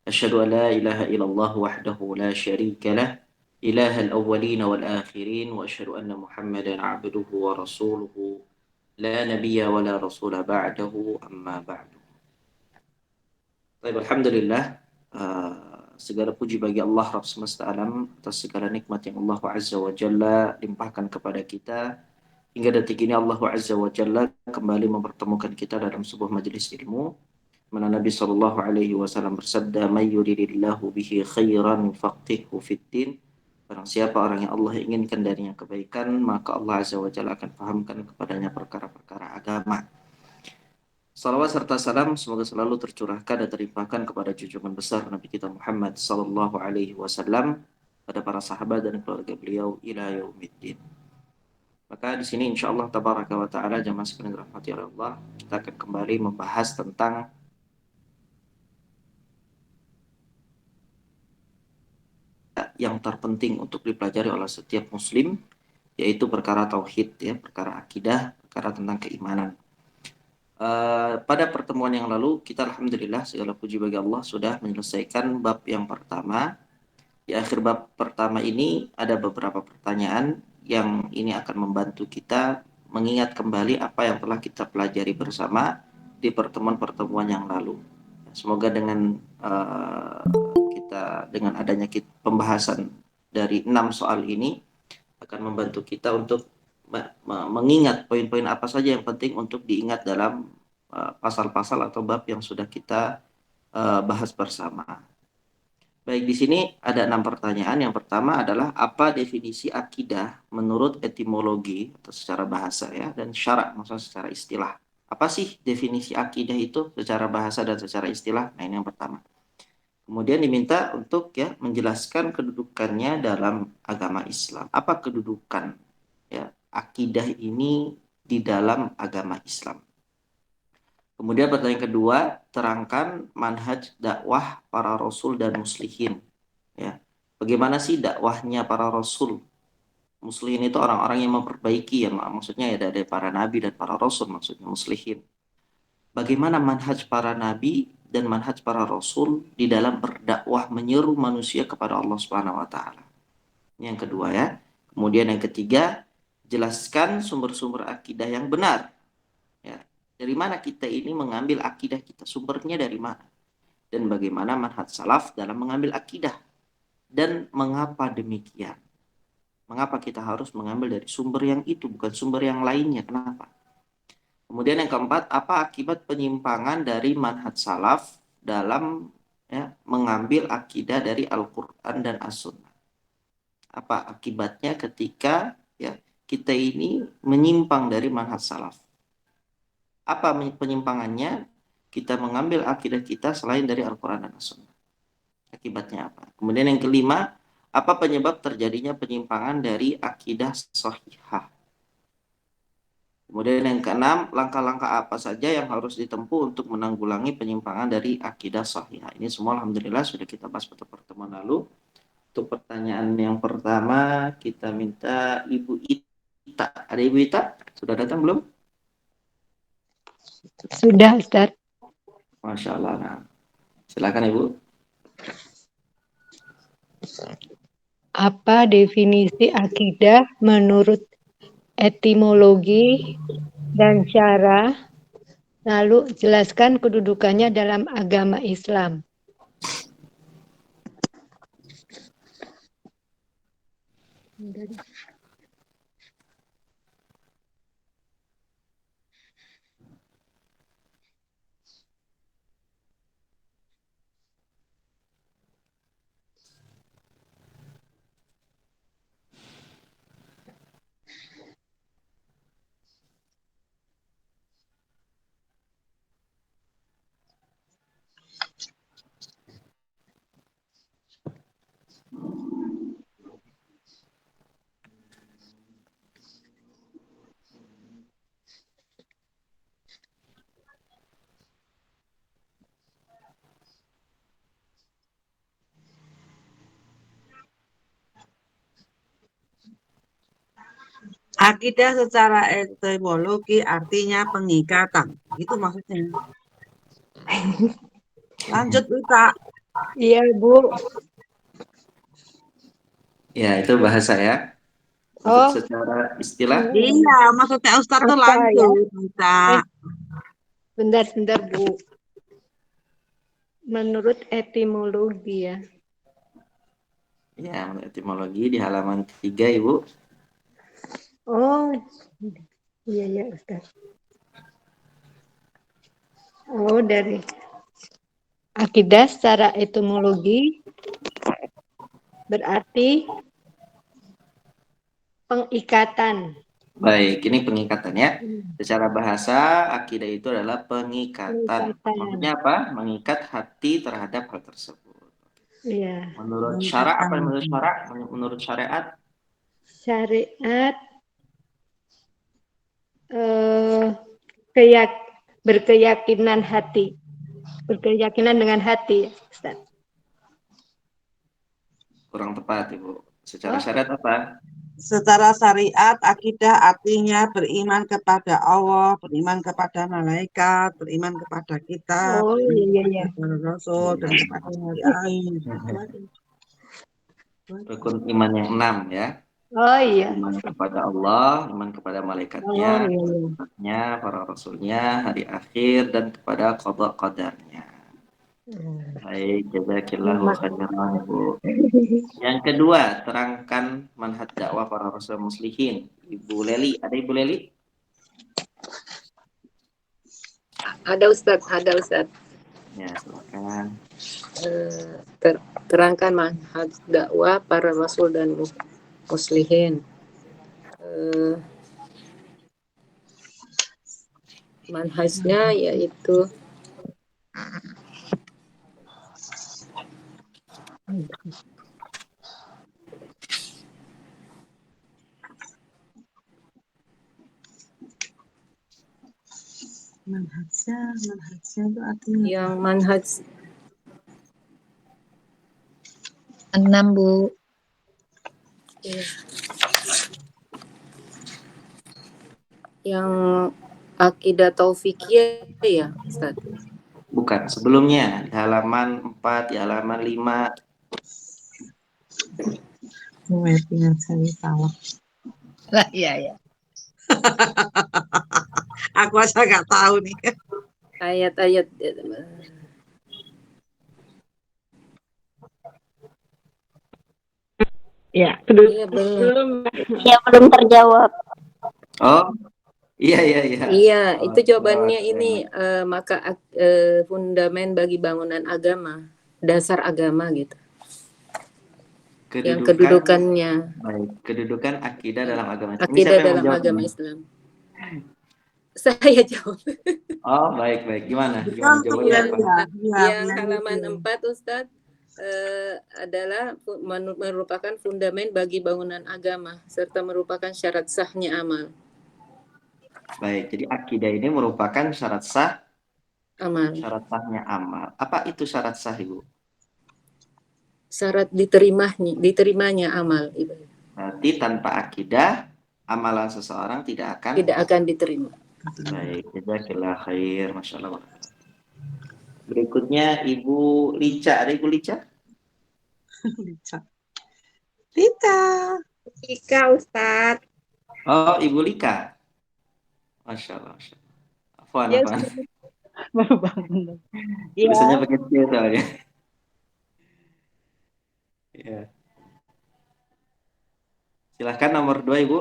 Asyhadu an la ilaha illallah wahdahu la syarika lah, ilahal awwalin wal akhirin, wa asyhadu anna Muhammadan abduhu wa rasuluhu, la nabiyya wa la rasula ba'dahu, amma ba'du. Baik, alhamdulillah, segala puji bagi Allah Rabb semesta alam atas segala nikmat yang Allah Azza wa Jalla limpahkan kepada kita. Hingga detik ini Allah Azza wa Jalla kembali mempertemukan kita dalam sebuah majelis ilmu. Mana Nabi Shallallahu Alaihi Wasallam bersabda, "May yuridillahu bihi khairan faqihhu fiddin." Barang siapa orang yang Allah inginkan darinya kebaikan, maka Allah Azza wa Jalla akan fahamkan kepadanya perkara-perkara agama. Salawat serta salam semoga selalu tercurahkan dan terlimpahkan kepada junjungan besar Nabi kita Muhammad Sallallahu Alaihi Wasallam, pada para sahabat dan keluarga beliau ila yaumiddin. Maka di sini insya Allah tabaraka wa taala jamaah sekalian dirahmati oleh Allah, kita akan kembali membahas tentang yang terpenting untuk dipelajari oleh setiap muslim, yaitu perkara tauhid, ya, perkara akidah, perkara tentang keimanan. Pada pertemuan yang lalu kita alhamdulillah segala puji bagi Allah sudah menyelesaikan bab yang pertama. Di akhir bab pertama ini ada beberapa pertanyaan yang ini akan membantu kita mengingat kembali apa yang telah kita pelajari bersama di pertemuan-pertemuan yang lalu. Semoga dengan dengan adanya pembahasan dari 6 soal ini akan membantu kita untuk mengingat poin-poin apa saja yang penting untuk diingat dalam pasal-pasal atau bab yang sudah kita bahas bersama. Baik, di sini ada 6 pertanyaan. Yang pertama adalah apa definisi akidah menurut etimologi atau secara bahasa, ya, dan syarak, maksudnya secara istilah. Apa sih definisi akidah itu secara bahasa dan secara istilah? Nah, ini yang pertama. Kemudian diminta untuk, ya, menjelaskan kedudukannya dalam agama Islam. Apa kedudukan, ya, akidah ini di dalam agama Islam? Kemudian pertanyaan kedua, terangkan manhaj dakwah para rasul dan muslihin. Ya, bagaimana sih dakwahnya para rasul? Muslihin itu orang-orang yang memperbaiki, ya, maksudnya ya dari para nabi dan para rasul, maksudnya muslihin. Bagaimana manhaj para nabi dan manhaj para rasul di dalam berdakwah menyeru manusia kepada Allah Subhanahu wa taala. Ini yang kedua, ya. Kemudian yang ketiga, jelaskan sumber-sumber akidah yang benar. Ya. Dari mana kita ini mengambil akidah kita? Sumbernya dari mana? Dan bagaimana manhaj salaf dalam mengambil akidah? Dan mengapa demikian? Mengapa kita harus mengambil dari sumber yang itu, bukan sumber yang lainnya? Kenapa? Kemudian yang keempat, apa akibat penyimpangan dari manhaj salaf dalam, ya, mengambil akidah dari Al-Quran dan As-Sunnah? Apa akibatnya ketika, ya, kita ini menyimpang dari manhaj salaf? Apa penyimpangannya kita mengambil akidah kita selain dari Al-Quran dan As-Sunnah? Akibatnya apa? Kemudian yang kelima, apa penyebab terjadinya penyimpangan dari akidah sahihah? Kemudian yang keenam, langkah-langkah apa saja yang harus ditempuh untuk menanggulangi penyimpangan dari akidah sahihah? Ini semua alhamdulillah sudah kita bahas pada pertemuan lalu. Untuk pertanyaan yang pertama, kita minta Ibu Ita. Ada Ibu Ita? Sudah datang belum? Sudah, Ustaz. Masya Allah. Nah, silakan Ibu. Apa definisi akidah menurut etimologi dan syarah? Lalu jelaskan kedudukannya dalam agama Islam. Akidah secara etimologi artinya pengikatan. Itu maksudnya. Lanjut, Wita. Iya, Bu. Ya, itu bahasa ya. Untuk Oh, secara istilah, Iya, maksudnya Ustadz tuh apa ya? lanjut, Bisa. Bentar, Bu. Menurut etimologi ya. ya menurut etimologi di halaman 3, Ibu. Oh, iya, Ustaz. Oh, dari akidah secara etimologi berarti pengikatan. Baik, ini pengikatannya. Secara bahasa, akidah itu adalah pengikatan. Pengikatan. Maksudnya apa? Mengikat hati terhadap hal tersebut. Iya. Menurut syara, apa yang menurut syara? Menurut syariat, Syariat keyak berkeyakinan hati. Berkeyakinan dengan hati, Ustaz. kurang tepat, Ibu. Secara Oh, syariat apa? Secara syariat, akidah artinya beriman kepada Allah, beriman kepada malaikat, beriman kepada kita, oh beriman iya, kepada iya. para rasul, dan kepada hari akhir. Rukun iman yang 6 ya. Oh iya. Iman kepada Allah, iman kepada malaikatnya, Oh iya, iya. kitabnya, para rasulnya, hari akhir, dan kepada qada qadarnya. Baik, jazakillahu khairan, Ibu. Yang kedua, terangkan manhaj dakwah para rasul muslimin. Ibu Leli, ada Ibu Leli? Ada Ustadz, ada Ustadz. Ya, silakan. Terangkan manhaj dakwah para rasul dan muslihin. Manhajnya yaitu Manhajnya itu artinya yang manhaj 6, Bu. yang akidah taufikiyah ya Ustadz. Bukan, sebelumnya di halaman 4, di halaman 5. dengan saya tahu. Lah, iya. Aku aja nggak tahu nih. Ayat-ayat Ya, iya belum. Belum terjawab. Oh, iya. Iya, Oh, itu jawabannya oh, ini maka fundamen bagi bangunan agama, dasar agama gitu. Yang kedudukannya Baik, kedudukan akidah dalam agama Islam. Ini akidah siapa yang dalam menjawab agama ini? Islam. Saya jawab. Oh, baik. Gimana Betul, jawabannya apa? ya. Yang halaman 4 Ustadz adalah merupakan fundamen bagi bangunan agama serta merupakan syarat sahnya amal. Baik, jadi akidah ini merupakan syarat Amal. sahnya amal. Apa itu syarat sah, Ibu? Syarat diterimanya amal itu. Berarti tanpa akidah, amalan seseorang tidak akan diterima. Baik, jazakallah khair, Masya Allah. Berikutnya Ibu Lica. Ada Ibu Lica? Lica. Ika, Ustaz. Oh, Ibu Lika. Masya Allah. Afwan. Baru bangun. Tulisannya pakai C soalnya. Ya. Silahkan nomor 2, Ibu.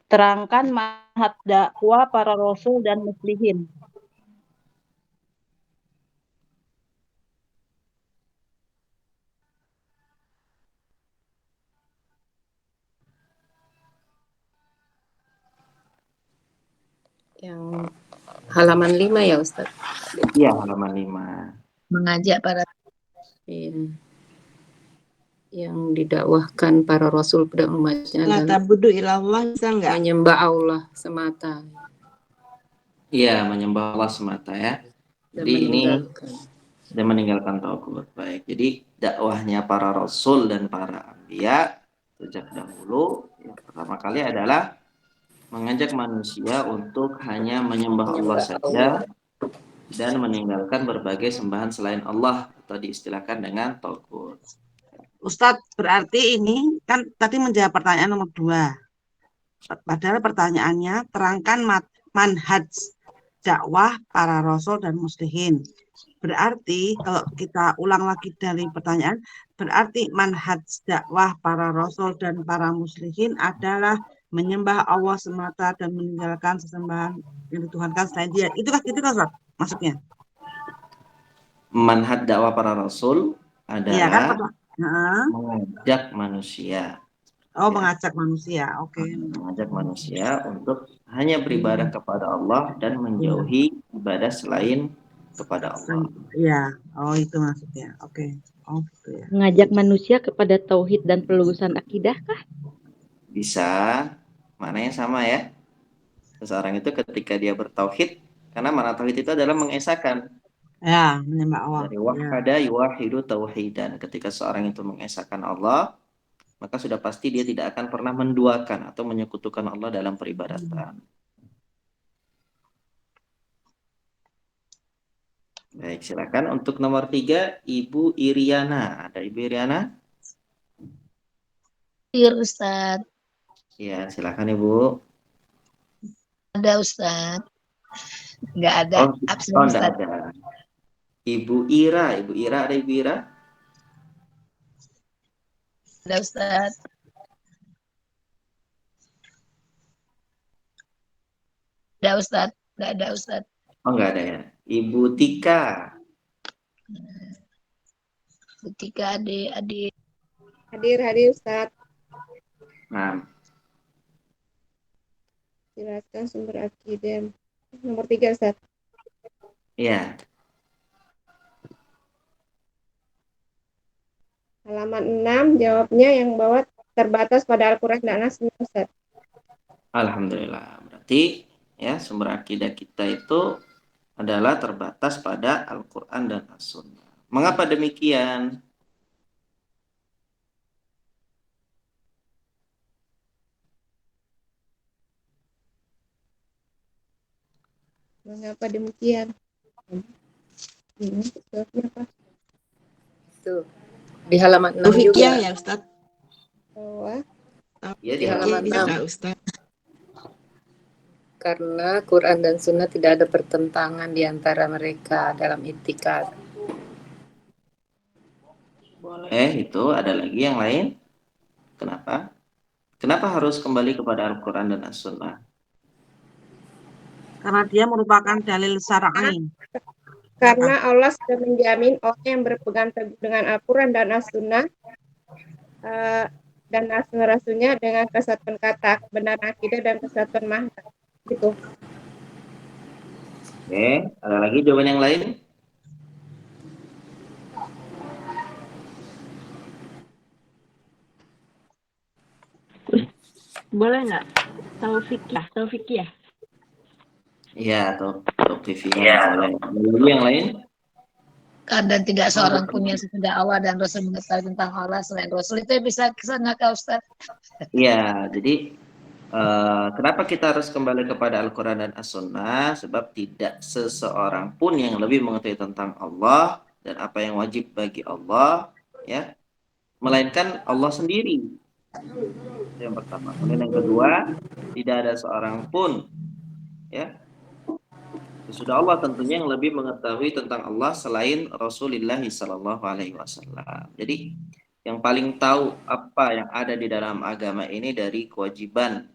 Terangkan manhaj dakwah para rasul dan muslimin. Yang halaman 5 ya Ustaz. Iya, halaman 5. Mengajak para Iya. Yang didakwahkan para rasul pada umatnya La adalah tabudu ilallah, bisa nggak? menyembah Allah semata Iya, menyembah Allah semata ya. dan Jadi ini meninggalkan. dan meninggalkan tauhid. Baik. Jadi dakwahnya para rasul dan para anbiya sejak dahulu yang pertama kali adalah mengajak manusia untuk hanya menyembah Allah saja dan meninggalkan berbagai sembahan selain Allah atau diistilahkan dengan taghut. Ustadz, berarti ini kan tadi menjawab pertanyaan nomor 2. Padahal pertanyaannya terangkan manhaj dakwah para rasul dan muslimin. Berarti kalau kita ulang lagi dari pertanyaan, berarti manhaj dakwah para rasul dan para muslimin adalah menyembah Allah semata dan meninggalkan sesembahan yang dituhankan selain Dia. Itu kan Ustaz, maksudnya. Manhaj dakwah para rasul Iya kan? adalah Heeh. mengajak manusia. Oh, Ya, mengajak manusia. Oke. mengajak manusia untuk hanya beribadah kepada Allah dan menjauhi ibadah selain kepada Allah. Iya. Oh, itu maksudnya. Oke. Oh, gitu ya. Mengajak manusia kepada tauhid dan pelurusan akidah kah? Bisa, maknanya sama ya. Seseorang itu ketika dia bertauhid, karena makna tauhid itu adalah mengesahkan. Ya, menyembah Allah. Dari Ya. wahada yuwahidu tauhidan. Ketika seorang itu mengesahkan Allah, maka sudah pasti dia tidak akan pernah menduakan atau menyekutukan Allah dalam peribadatan. Baik, silakan untuk nomor 3, Ibu Iriana. Ada Ibu Iriana? Iya, Ustaz. Ya, silakan Ibu. Ada, Ustaz. Nggak ada. Oh, Absen, enggak Ustaz. ada. Ibu Ira, ada Ibu Ira? Ada, Ustaz. Ada, Ustaz. Nggak ada, Ustaz. Oh, enggak ada ya. Ibu Tika. Ketika adik-adik. Hadir Ustaz. Nah, Silakan sumber akidah. Nomor 3 Ustaz. ya. Halaman 6 jawabnya yang bawah terbatas pada Al-Quran dan As-Sunnah Ustaz. Alhamdulillah. Berarti ya sumber akidah kita itu adalah terbatas pada Al-Quran dan As-Sunnah. Mengapa demikian? Mengapa demikian? Ini sebabnya apa? Tuh. Di halaman 6 juga. Fikih ya, Ustaz. Bawah. Ya, di Di halaman halaman 6. Ustaz. Karena Quran dan Sunnah tidak ada pertentangan di antara mereka dalam itikad. itu ada lagi yang lain. Kenapa? Kenapa harus kembali kepada Al-Quran dan As-Sunnah? Karena dia merupakan dalil syar'i. Karena Allah sudah menjamin orang yang berpegang teguh dengan Al-Quran dan As-Sunnah dan Rasulnya dengan kesatuan kata, kebenaran akidah dan kesatuan makna. Gitu. Oke, ada lagi jawaban yang lain? Boleh nggak? Taufikiyah. Iya, atau TV-nya boleh. Ada lagi yang lain? Dan tidak seorang pun yang sesudah Allah dan Rasul mengetahui tentang Allah selain Rasul. Itu bisa kesana Kak Ustaz. Iya, jadi kenapa kita harus kembali kepada Al-Quran dan As-Sunnah? Sebab tidak seseorang pun yang lebih mengetahui tentang Allah dan apa yang wajib bagi Allah, ya, melainkan Allah sendiri. Itu yang pertama. Kemudian yang kedua, tidak ada seorang pun, ya, sudah Allah tentunya yang lebih mengetahui tentang Allah selain Rasulullah Sallallahu Alaihi Wasallam. Jadi yang paling tahu apa yang ada di dalam agama ini dari kewajiban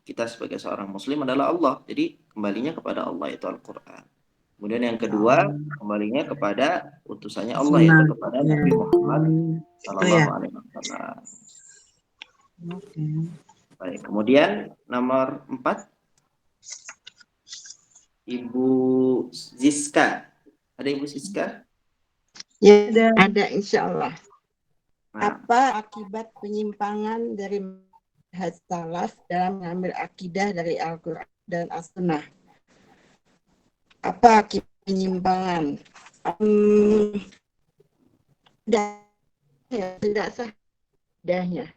kita sebagai seorang Muslim adalah Allah. Jadi kembalinya kepada Allah, itu Al-Quran. Kemudian yang kedua, kembalinya kepada utusannya Allah, yaitu kepada Nabi Muhammad Sallallahu Alaihi Wasallam. Baik, kemudian nomor 4. Ibu Ziska. Ada Ibu Ziska? Ya, ada insya Allah. Nah, Apa akibat penyimpangan dari manhaj salaf dalam mengambil akidah dari Al-Quran dan As-Sunnah? Apa akibat penyimpangan? Tidak sah akidahnya.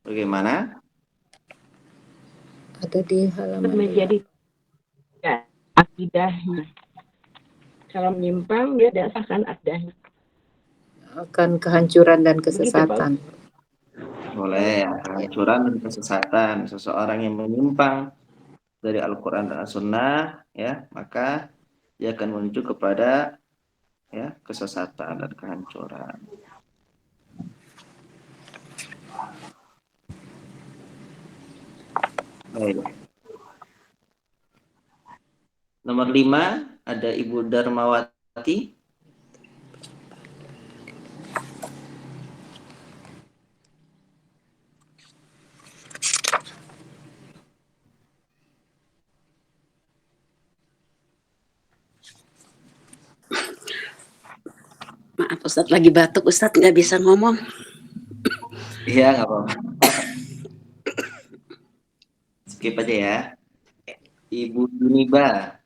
bagaimana? Ada di halaman menjadi akidahnya. Kalau menyimpang dia dasarkan akidahnya. akan kehancuran dan Begitu, Pak. kesesatan. Boleh ya, kehancuran dan kesesatan. Seseorang yang menyimpang dari Al-Quran dan As-Sunnah, ya, maka dia akan menuju kepada ya kesesatan dan kehancuran. Baik. Nomor 5 ada Ibu Darmawati. Maaf Ustadz, lagi batuk Ustadz, nggak bisa ngomong. Iya, nggak apa-apa. Skip aja ya. Ibu Juniba.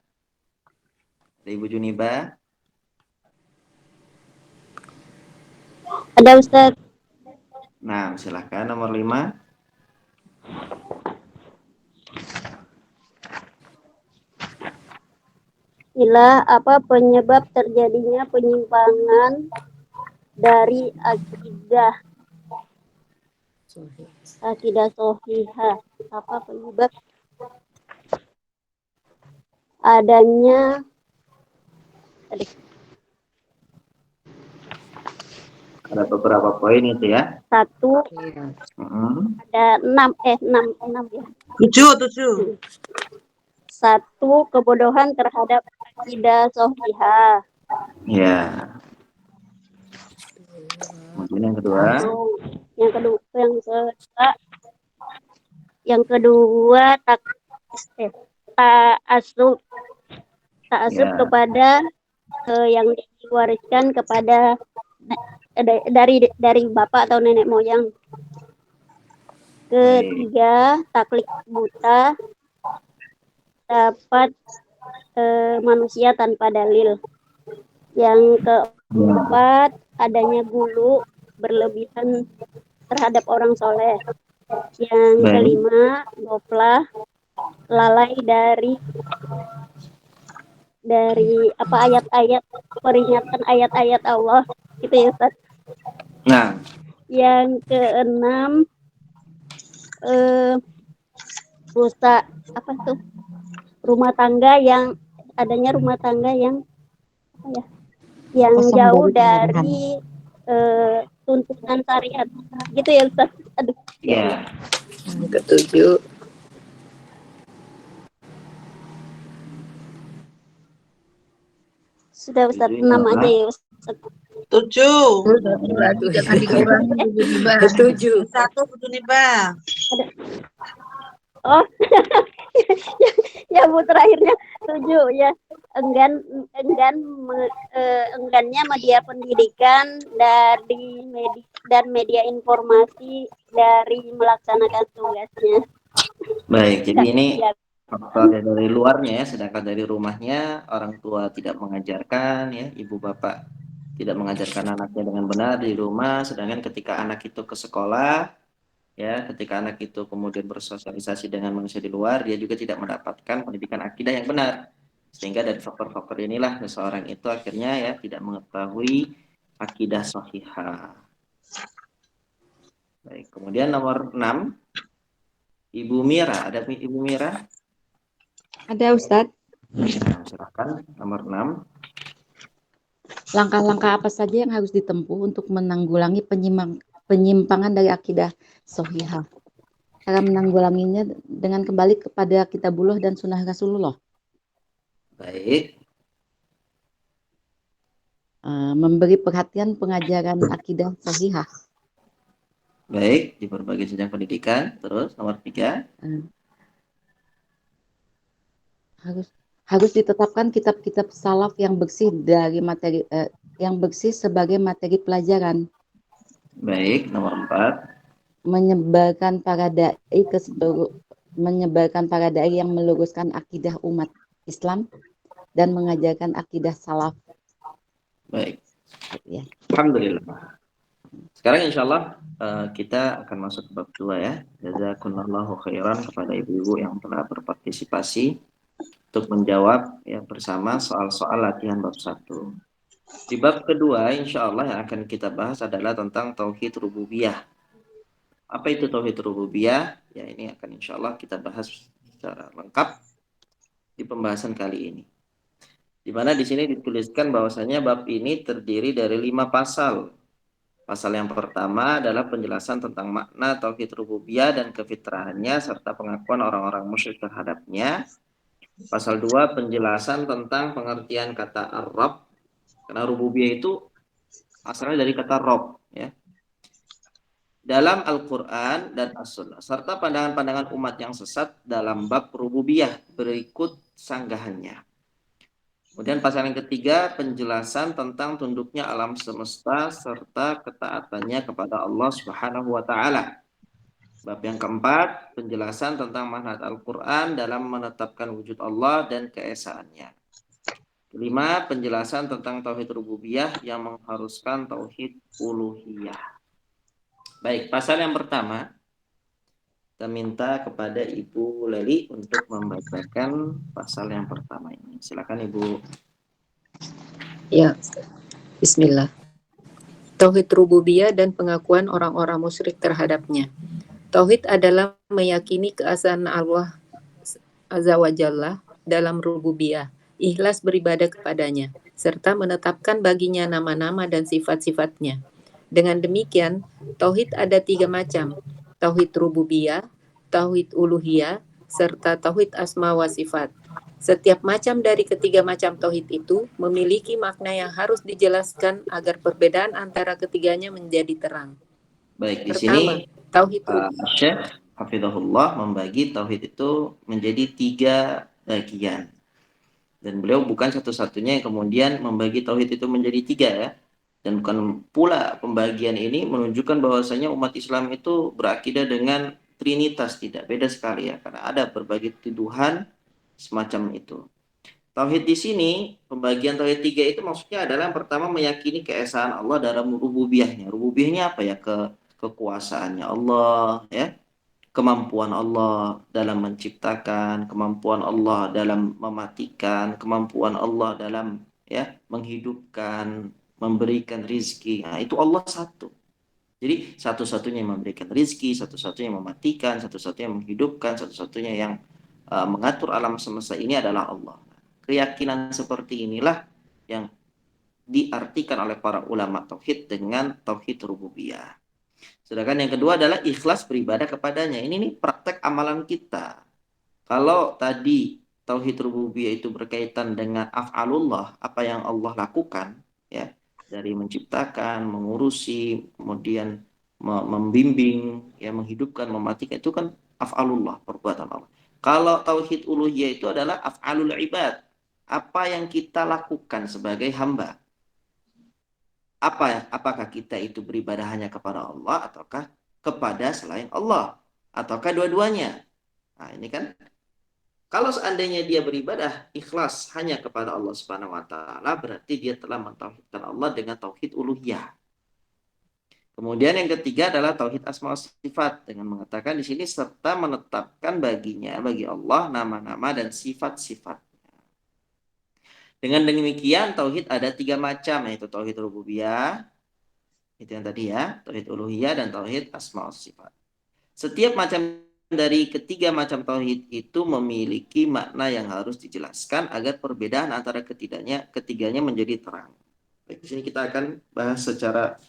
Ada Ibu Juniba. Ada Ustadz. Nah, silahkan nomor 5. Ila apa penyebab terjadinya penyimpangan dari akidah sohihah? Apa penyebab adanya Ada beberapa poin itu ya. 1, Iya. ada 6 ya. 7. 1, kebodohan terhadap akidah sohihah. Ya. Kemudian yang kedua. Yang kedua ta'assub Ya. kepada yang diwariskan kepada dari bapak atau nenek moyang. Ketiga, taklid buta dapat manusia tanpa dalil. Yang keempat, adanya gulu berlebihan terhadap orang soleh. Yang kelima, goflah, lalai dari apa ayat-ayat peringatan ayat-ayat Allah gitu ya Ustaz. Nah, Yang keenam, rusak apa tuh rumah tangga yang adanya rumah tangga yang apa ya yang jauh dari tuntunan syariat gitu ya Ustaz. Aduh. ya. Yang ketujuh, sudah Ustaz, 6 aja ya Ustaz. 7. Jangan dikurangi tiba-tiba. ketujuh. 1 Bu Juniba. Oh, ya Bu, terakhirnya 7 ya. Enggannya media pendidikan dan media informasi dari melaksanakan tugasnya. Baik, jadi ini faktor dari luarnya ya, sedangkan dari rumahnya orang tua tidak mengajarkan ya, ibu bapak tidak mengajarkan anaknya dengan benar di rumah, sedangkan ketika anak itu ke sekolah ya, ketika anak itu kemudian bersosialisasi dengan manusia di luar, dia juga tidak mendapatkan pendidikan akidah yang benar. Sehingga dari faktor-faktor inilah seseorang itu akhirnya ya tidak mengetahui akidah sahihah. Baik, kemudian nomor 6, Ibu Mira. Ada Ibu Mira? Ada Ustadz. Nah, silakan nomor 6. Langkah-langkah apa saja yang harus ditempuh untuk menanggulangi penyimpangan dari akidah sahihah? Cara menanggulanginya dengan kembali kepada kitabullah dan sunnah Rasulullah. Baik. Memberi perhatian pengajaran akidah sahihah. Baik, di berbagai jenjang pendidikan. Terus nomor 3. Harus ditetapkan kitab-kitab salaf yang bersih dari materi yang bersih sebagai materi pelajaran. Baik, nomor 4. Menyebarkan para dai yang meluruskan akidah umat Islam dan mengajarkan akidah salaf. Baik. Ya. Alhamdulillah. Sekarang insya Allah kita akan masuk ke bab 2 ya. Jazakumullahu khairan kepada ibu-ibu yang telah berpartisipasi untuk menjawab ya bersama soal-soal latihan bab 1. Di bab kedua insya Allah yang akan kita bahas adalah tentang tauhid rububiyah. Apa itu tauhid rububiyah? Ya ini akan insya Allah kita bahas secara lengkap di pembahasan kali ini. Di mana di sini dituliskan bahwasanya bab ini terdiri dari 5 pasal. Pasal yang pertama adalah penjelasan tentang makna tauhid rububiyah dan kefitrahannya serta pengakuan orang-orang musyrik terhadapnya. Pasal 2 penjelasan tentang pengertian kata ar-Rabb. Karena rububiyah itu asalnya dari kata Rabb ya. Dalam Al-Quran dan As-Sunnah serta pandangan-pandangan umat yang sesat dalam bab rububiyah berikut sanggahannya. Kemudian pasal yang ketiga penjelasan tentang tunduknya alam semesta serta ketaatannya kepada Allah Subhanahu wa taala. Bab yang keempat penjelasan tentang manhaj Al-Quran dalam menetapkan wujud Allah dan keesaannya. Kelima penjelasan tentang tauhid rububiyah yang mengharuskan tauhid uluhiyah. Baik, pasal yang pertama, kita minta kepada Ibu Leli untuk membacakan pasal yang pertama ini. Silakan Ibu. Ya, Bismillah. Tauhid rububiyah dan pengakuan orang-orang musyrik terhadapnya. Tauhid adalah meyakini keesaan Allah Azza wa Jalla dalam rububiyah, ikhlas beribadah kepadanya, serta menetapkan baginya nama-nama dan sifat-sifatnya. Dengan demikian, tauhid ada 3 macam, tauhid rububiyah, tauhid uluhiyah, serta tauhid asma wa sifat. Setiap macam dari ketiga macam tauhid itu memiliki makna yang harus dijelaskan agar perbedaan antara ketiganya menjadi terang. Baik, di Pertama, sini tauhid Syekh Hafizahullah membagi tauhid itu menjadi 3 bagian. Dan beliau bukan satu-satunya yang kemudian membagi tauhid itu menjadi 3 ya. Dan bukan pula pembagian ini menunjukkan bahwasanya umat Islam itu berakidah dengan trinitas, tidak, beda sekali ya, karena ada berbagai tuduhan semacam itu. Tauhid di sini, pembagian tauhid 3 itu maksudnya adalah yang pertama meyakini keesaan Allah dalam rububiyahnya. Rububiyahnya apa ya? Kekuasaannya Allah ya. Kemampuan Allah dalam menciptakan, kemampuan Allah dalam mematikan, kemampuan Allah dalam ya menghidupkan, memberikan rizki. Nah, itu Allah satu. Jadi satu-satunya yang memberikan rizki, satu-satunya yang mematikan, satu-satunya yang menghidupkan, satu-satunya yang mengatur alam semesta ini adalah Allah. Keyakinan seperti inilah yang diartikan oleh para ulama tauhid dengan tauhid rububiyah. Sedangkan yang kedua adalah ikhlas beribadah kepadanya. Ini nih praktek amalan kita. Kalau tadi tauhid rububiyah itu berkaitan dengan af'alullah, apa yang Allah lakukan ya, dari menciptakan, mengurusi, kemudian membimbing, ya menghidupkan, mematikan, itu kan af'alullah, perbuatan Allah. Kalau tauhid uluhiyah itu adalah af'alul ibad, apa yang kita lakukan sebagai hamba. Apakah kita itu beribadah hanya kepada Allah ataukah kepada selain Allah, ataukah dua-duanya. Nah, ini kan kalau seandainya dia beribadah ikhlas hanya kepada Allah Subhanahu wa taala, berarti dia telah mentauhidkan Allah dengan tauhid uluhiyah. Kemudian yang ketiga adalah tauhid asma wa sifat dengan mengatakan di sini serta menetapkan baginya, bagi Allah, nama-nama dan sifat-sifatnya. Dengan demikian tauhid ada 3 macam, yaitu tauhid rububiyah, itu yang tadi ya, tauhid uluhiyah dan tauhid asma wa sifat. Setiap macam dari ketiga macam tauhid itu memiliki makna yang harus dijelaskan agar perbedaan antara ketiganya menjadi terang. Baik, di sini kita akan bahas secara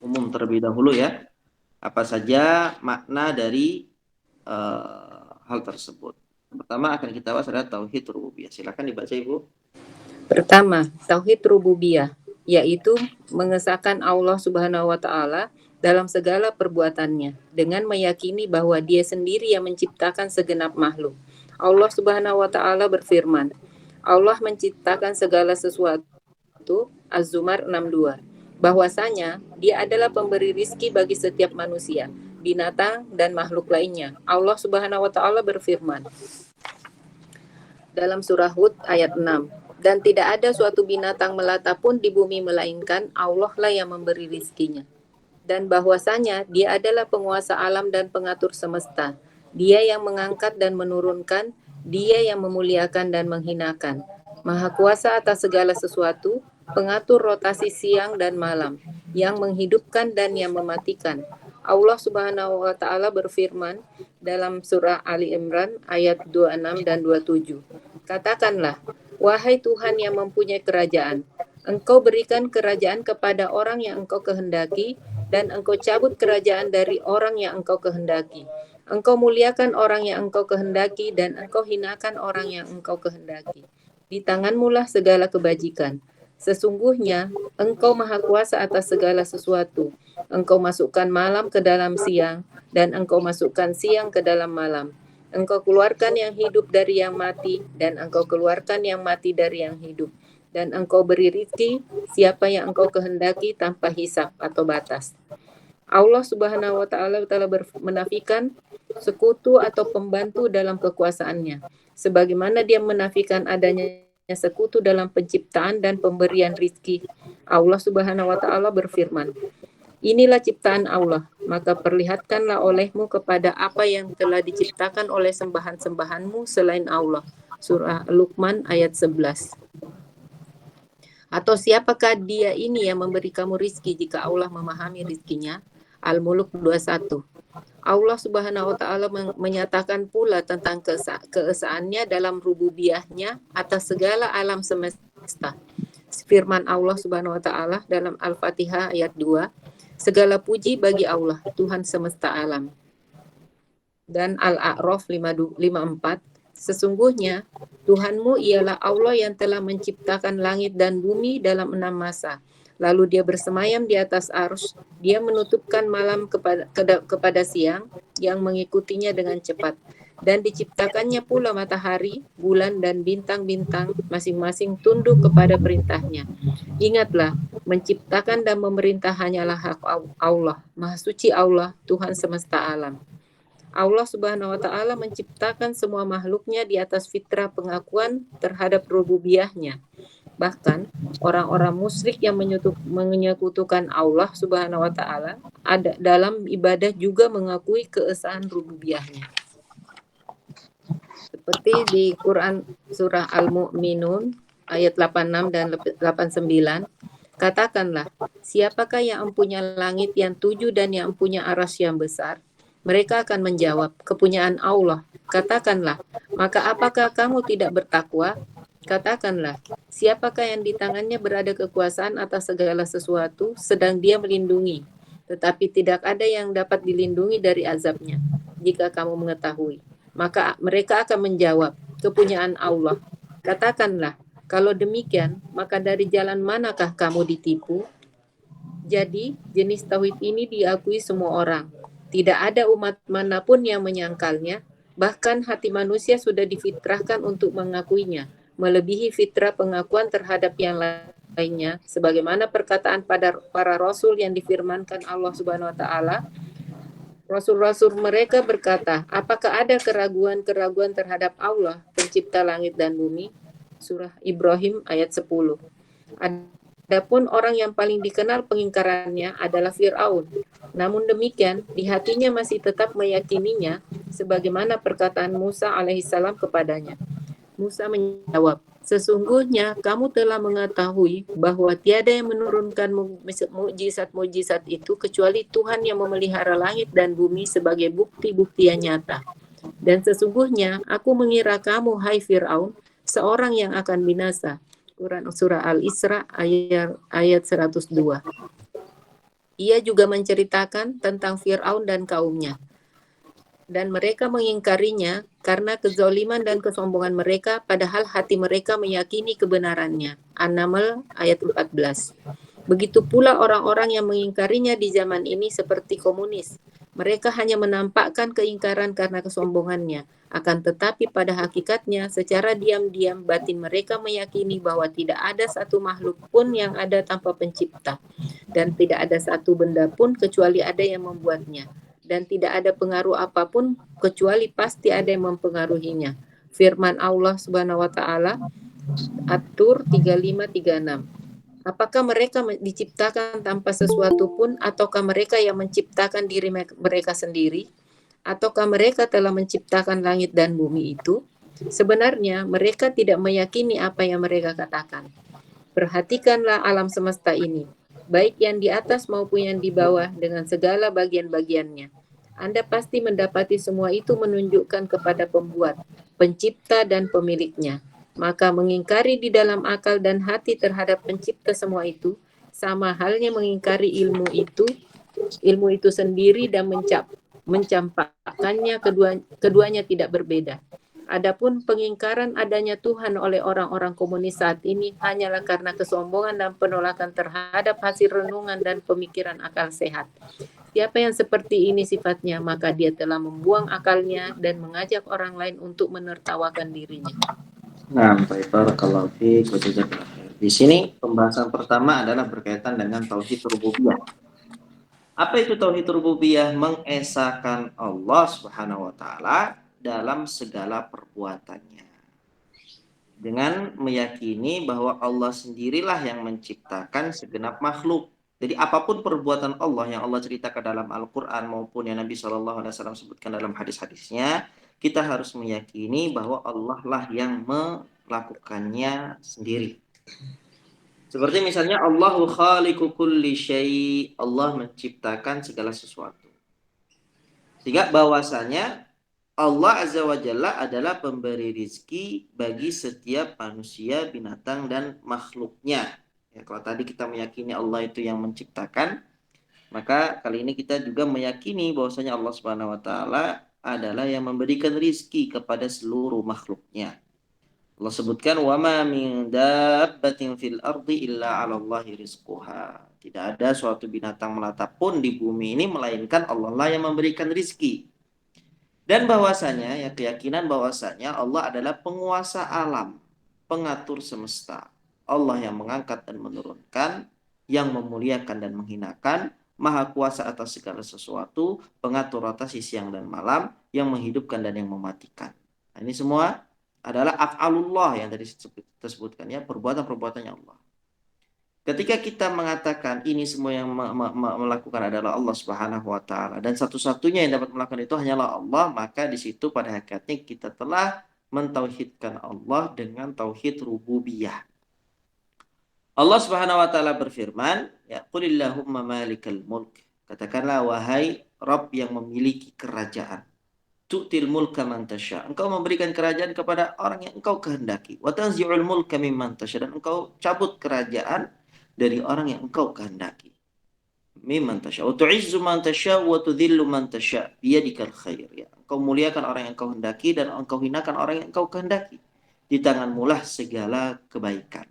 umum terlebih dahulu ya. Apa saja makna dari hal tersebut. Pertama akan kita bahas adalah tauhid rububiyah. Silakan dibaca Ibu. Pertama, tauhid rububiyah, yaitu mengesahkan Allah Subhanahu wa taala dalam segala perbuatannya dengan meyakini bahwa dia sendiri yang menciptakan segenap makhluk. Allah Subhanahu wa taala berfirman, Allah menciptakan segala sesuatu, Az-Zumar 62, bahwasanya dia adalah pemberi rizki bagi setiap manusia, binatang dan makhluk lainnya. Allah Subhanahu wa taala berfirman dalam surah Hud ayat 6, Dan tidak ada suatu binatang melata pun di bumi melainkan Allah lah yang memberi rizkinya. Dan bahwasanya Dia adalah penguasa alam dan pengatur semesta. Dia yang mengangkat dan menurunkan, Dia yang memuliakan dan menghinakan. Maha kuasa atas segala sesuatu, pengatur rotasi siang dan malam, yang menghidupkan dan yang mematikan. Allah Subhanahu wa taala berfirman dalam surah Ali Imran ayat 26 dan 27. Katakanlah, wahai Tuhan yang mempunyai kerajaan, Engkau berikan kerajaan kepada orang yang Engkau kehendaki, dan Engkau cabut kerajaan dari orang yang Engkau kehendaki. Engkau muliakan orang yang Engkau kehendaki, dan Engkau hinakan orang yang Engkau kehendaki. Di tanganmu lah segala kebajikan. Sesungguhnya Engkau maha kuasa atas segala sesuatu. Engkau masukkan malam ke dalam siang, dan Engkau masukkan siang ke dalam malam. Engkau keluarkan yang hidup dari yang mati, dan Engkau keluarkan yang mati dari yang hidup. Dan Engkau beri rezeki siapa yang Engkau kehendaki tanpa hisab atau batas. Allah Subhanahu wa taala menafikan sekutu atau pembantu dalam kekuasaannya, sebagaimana Dia menafikan adanya sekutu dalam penciptaan dan pemberian rezeki. Allah Subhanahu wa taala berfirman, inilah ciptaan Allah, maka perlihatkanlah olehmu kepada apa yang telah diciptakan oleh sembahan-sembahanmu selain Allah. Surah Luqman ayat 11. Atau siapakah Dia ini yang memberi kamu rizki jika Allah memahami rizkinya? Al-Mulk 21. Allah Subhanahu wa taala menyatakan pula tentang keesaannya dalam rububiyahnya atas segala alam semesta. Firman Allah Subhanahu wa taala dalam Al-Fatihah ayat 2, segala puji bagi Allah, Tuhan semesta alam. Dan Al-A'raf 54, sesungguhnya Tuhanmu ialah Allah yang telah menciptakan langit dan bumi dalam 6 masa. Lalu Dia bersemayam di atas arsy, Dia menutupkan malam kepada siang yang mengikutinya dengan cepat. Dan diciptakannya pula matahari, bulan, dan bintang-bintang masing-masing tunduk kepada perintahnya. Ingatlah, menciptakan dan memerintah hanyalah hak Allah. Maha suci Allah, Tuhan semesta alam. Allah Subhanahu wa taala menciptakan semua makhluknya di atas fitrah pengakuan terhadap rububiyahnya. Bahkan orang-orang musyrik yang menyekutukan Allah Subhanahu wa taala ada dalam ibadah juga mengakui keesaan rububiyahnya. Seperti di Quran surah Al-Mu'minun ayat 86 dan 89, katakanlah, siapakah yang empunya langit yang 7 dan yang empunya arasy yang besar? Mereka akan menjawab, kepunyaan Allah. Katakanlah, maka apakah kamu tidak bertakwa? Katakanlah, siapakah yang di tangannya berada kekuasaan atas segala sesuatu, sedang Dia melindungi, tetapi tidak ada yang dapat dilindungi dari azabnya. Jika kamu mengetahui, maka mereka akan menjawab, kepunyaan Allah. Katakanlah, kalau demikian, maka dari jalan manakah kamu ditipu? Jadi, jenis tauhid ini diakui semua orang. Tidak ada umat manapun yang menyangkalnya, bahkan hati manusia sudah difitrahkan untuk mengakuinya, melebihi fitrah pengakuan terhadap yang lainnya, sebagaimana perkataan pada para rasul yang difirmankan Allah Subhanahu wa taala. Rasul-rasul mereka berkata, apakah ada keraguan-keraguan terhadap Allah, pencipta langit dan bumi? Surah Ibrahim ayat 10. Adapun orang yang paling dikenal pengingkarannya adalah Fir'aun. Namun demikian, di hatinya masih tetap meyakininya, sebagaimana perkataan Musa alaihissalam kepadanya. Musa menjawab, sesungguhnya kamu telah mengetahui bahwa tiada yang menurunkan mukjizat-mukjizat itu kecuali Tuhan yang memelihara langit dan bumi sebagai bukti-bukti yang nyata. Dan sesungguhnya aku mengira kamu, hai Fir'aun, seorang yang akan binasa. Quran surah Al-Isra ayat 102. Ia juga menceritakan tentang Fir'aun dan kaumnya. Dan mereka mengingkarinya karena kezaliman dan kesombongan mereka, padahal hati mereka meyakini kebenarannya. An-Naml ayat 14. Begitu pula orang-orang yang mengingkarinya di zaman ini seperti komunis. Mereka hanya menampakkan keingkaran karena kesombongannya. Akan tetapi pada hakikatnya, secara diam-diam batin mereka meyakini bahwa tidak ada satu makhluk pun yang ada tanpa pencipta. Dan tidak ada satu benda pun kecuali ada yang membuatnya. Dan tidak ada pengaruh apapun kecuali pasti ada yang mempengaruhinya. Firman Allah Subhanahu wa taala, At-Tur 35-36. Apakah mereka diciptakan tanpa sesuatu pun, ataukah mereka yang menciptakan diri mereka sendiri? Ataukah mereka telah menciptakan langit dan bumi itu? Sebenarnya mereka tidak meyakini apa yang mereka katakan. Perhatikanlah alam semesta ini, baik yang di atas maupun yang di bawah dengan segala bagian-bagiannya. Anda pasti mendapati semua itu menunjukkan kepada pembuat, pencipta dan pemiliknya. Maka mengingkari di dalam akal dan hati terhadap pencipta semua itu, sama halnya mengingkari ilmu itu sendiri dan mencampakkannya, keduanya tidak berbeda. Adapun pengingkaran adanya Tuhan oleh orang-orang komunis saat ini hanyalah karena kesombongan dan penolakan terhadap hasil renungan dan pemikiran akal sehat. Siapa yang seperti ini sifatnya, maka dia telah membuang akalnya dan mengajak orang lain untuk menertawakan dirinya. Nah, baik, barakallahu fiik wa jazakallahu khair. Di sini pembahasan pertama adalah berkaitan dengan tauhid rububiyah. Apa itu tauhid rububiyah? Mengesahkan Allah Subhanahu wa taala dalam segala perbuatannya. Dengan meyakini bahwa Allah sendirilah yang menciptakan segenap makhluk. Jadi apapun perbuatan Allah yang Allah ceritakan dalam Al-Qur'an maupun yang Nabi SAW sebutkan dalam hadis-hadisnya, kita harus meyakini bahwa Allah lah yang melakukannya sendiri. Seperti misalnya Allahu khaliqu kulli syai', Allah menciptakan segala sesuatu. Sehingga bahwasanya Allah Azza wa Jalla adalah pemberi rizki bagi setiap manusia, binatang, dan makhluknya. Ya, kalau tadi kita meyakini Allah itu yang menciptakan, maka kali ini kita juga meyakini bahwasanya Allah Subhanahu wa taala adalah yang memberikan rizki kepada seluruh makhluknya. Allah sebutkan wa ma min dabbatin fil ardi illa 'ala Allahi rizquha. Tidak ada suatu binatang melata pun di bumi ini melainkan Allah lah yang memberikan rizki. Dan bahwasanya ya keyakinan bahwasanya Allah adalah penguasa alam, pengatur semesta. Allah yang mengangkat dan menurunkan, yang memuliakan dan menghinakan, maha kuasa atas segala sesuatu, pengatur atas siang dan malam, yang menghidupkan dan yang mematikan. Nah, ini semua adalah af'alullah yang tadi kita sebutkan ya, perbuatan-perbuatannya Allah. Ketika kita mengatakan ini semua yang melakukan adalah Allah Subhanahu wa taala dan satu-satunya yang dapat melakukan itu hanyalah Allah, maka di situ pada hakikatnya kita telah mentauhidkan Allah dengan tauhid rububiyah. Allah Subhanahu wa taala berfirman, ya qulillahumma malikal mulk. Katakanlah wahai Rabb yang memiliki kerajaan. Tu'til mulka man tasya. Engkau memberikan kerajaan kepada orang yang engkau kehendaki. Wa tanzi'ul mulka mimman tasya, dan engkau cabut kerajaan dari orang yang engkau kehendaki. Mimman tasya. Wa tu'izzu man tasya wa tudhillu man tasya. Biyadikal khair. Ya. Engkau muliakan orang yang engkau hendaki dan engkau hinakan orang yang engkau kehendaki. Di tanganmu lah segala kebaikan.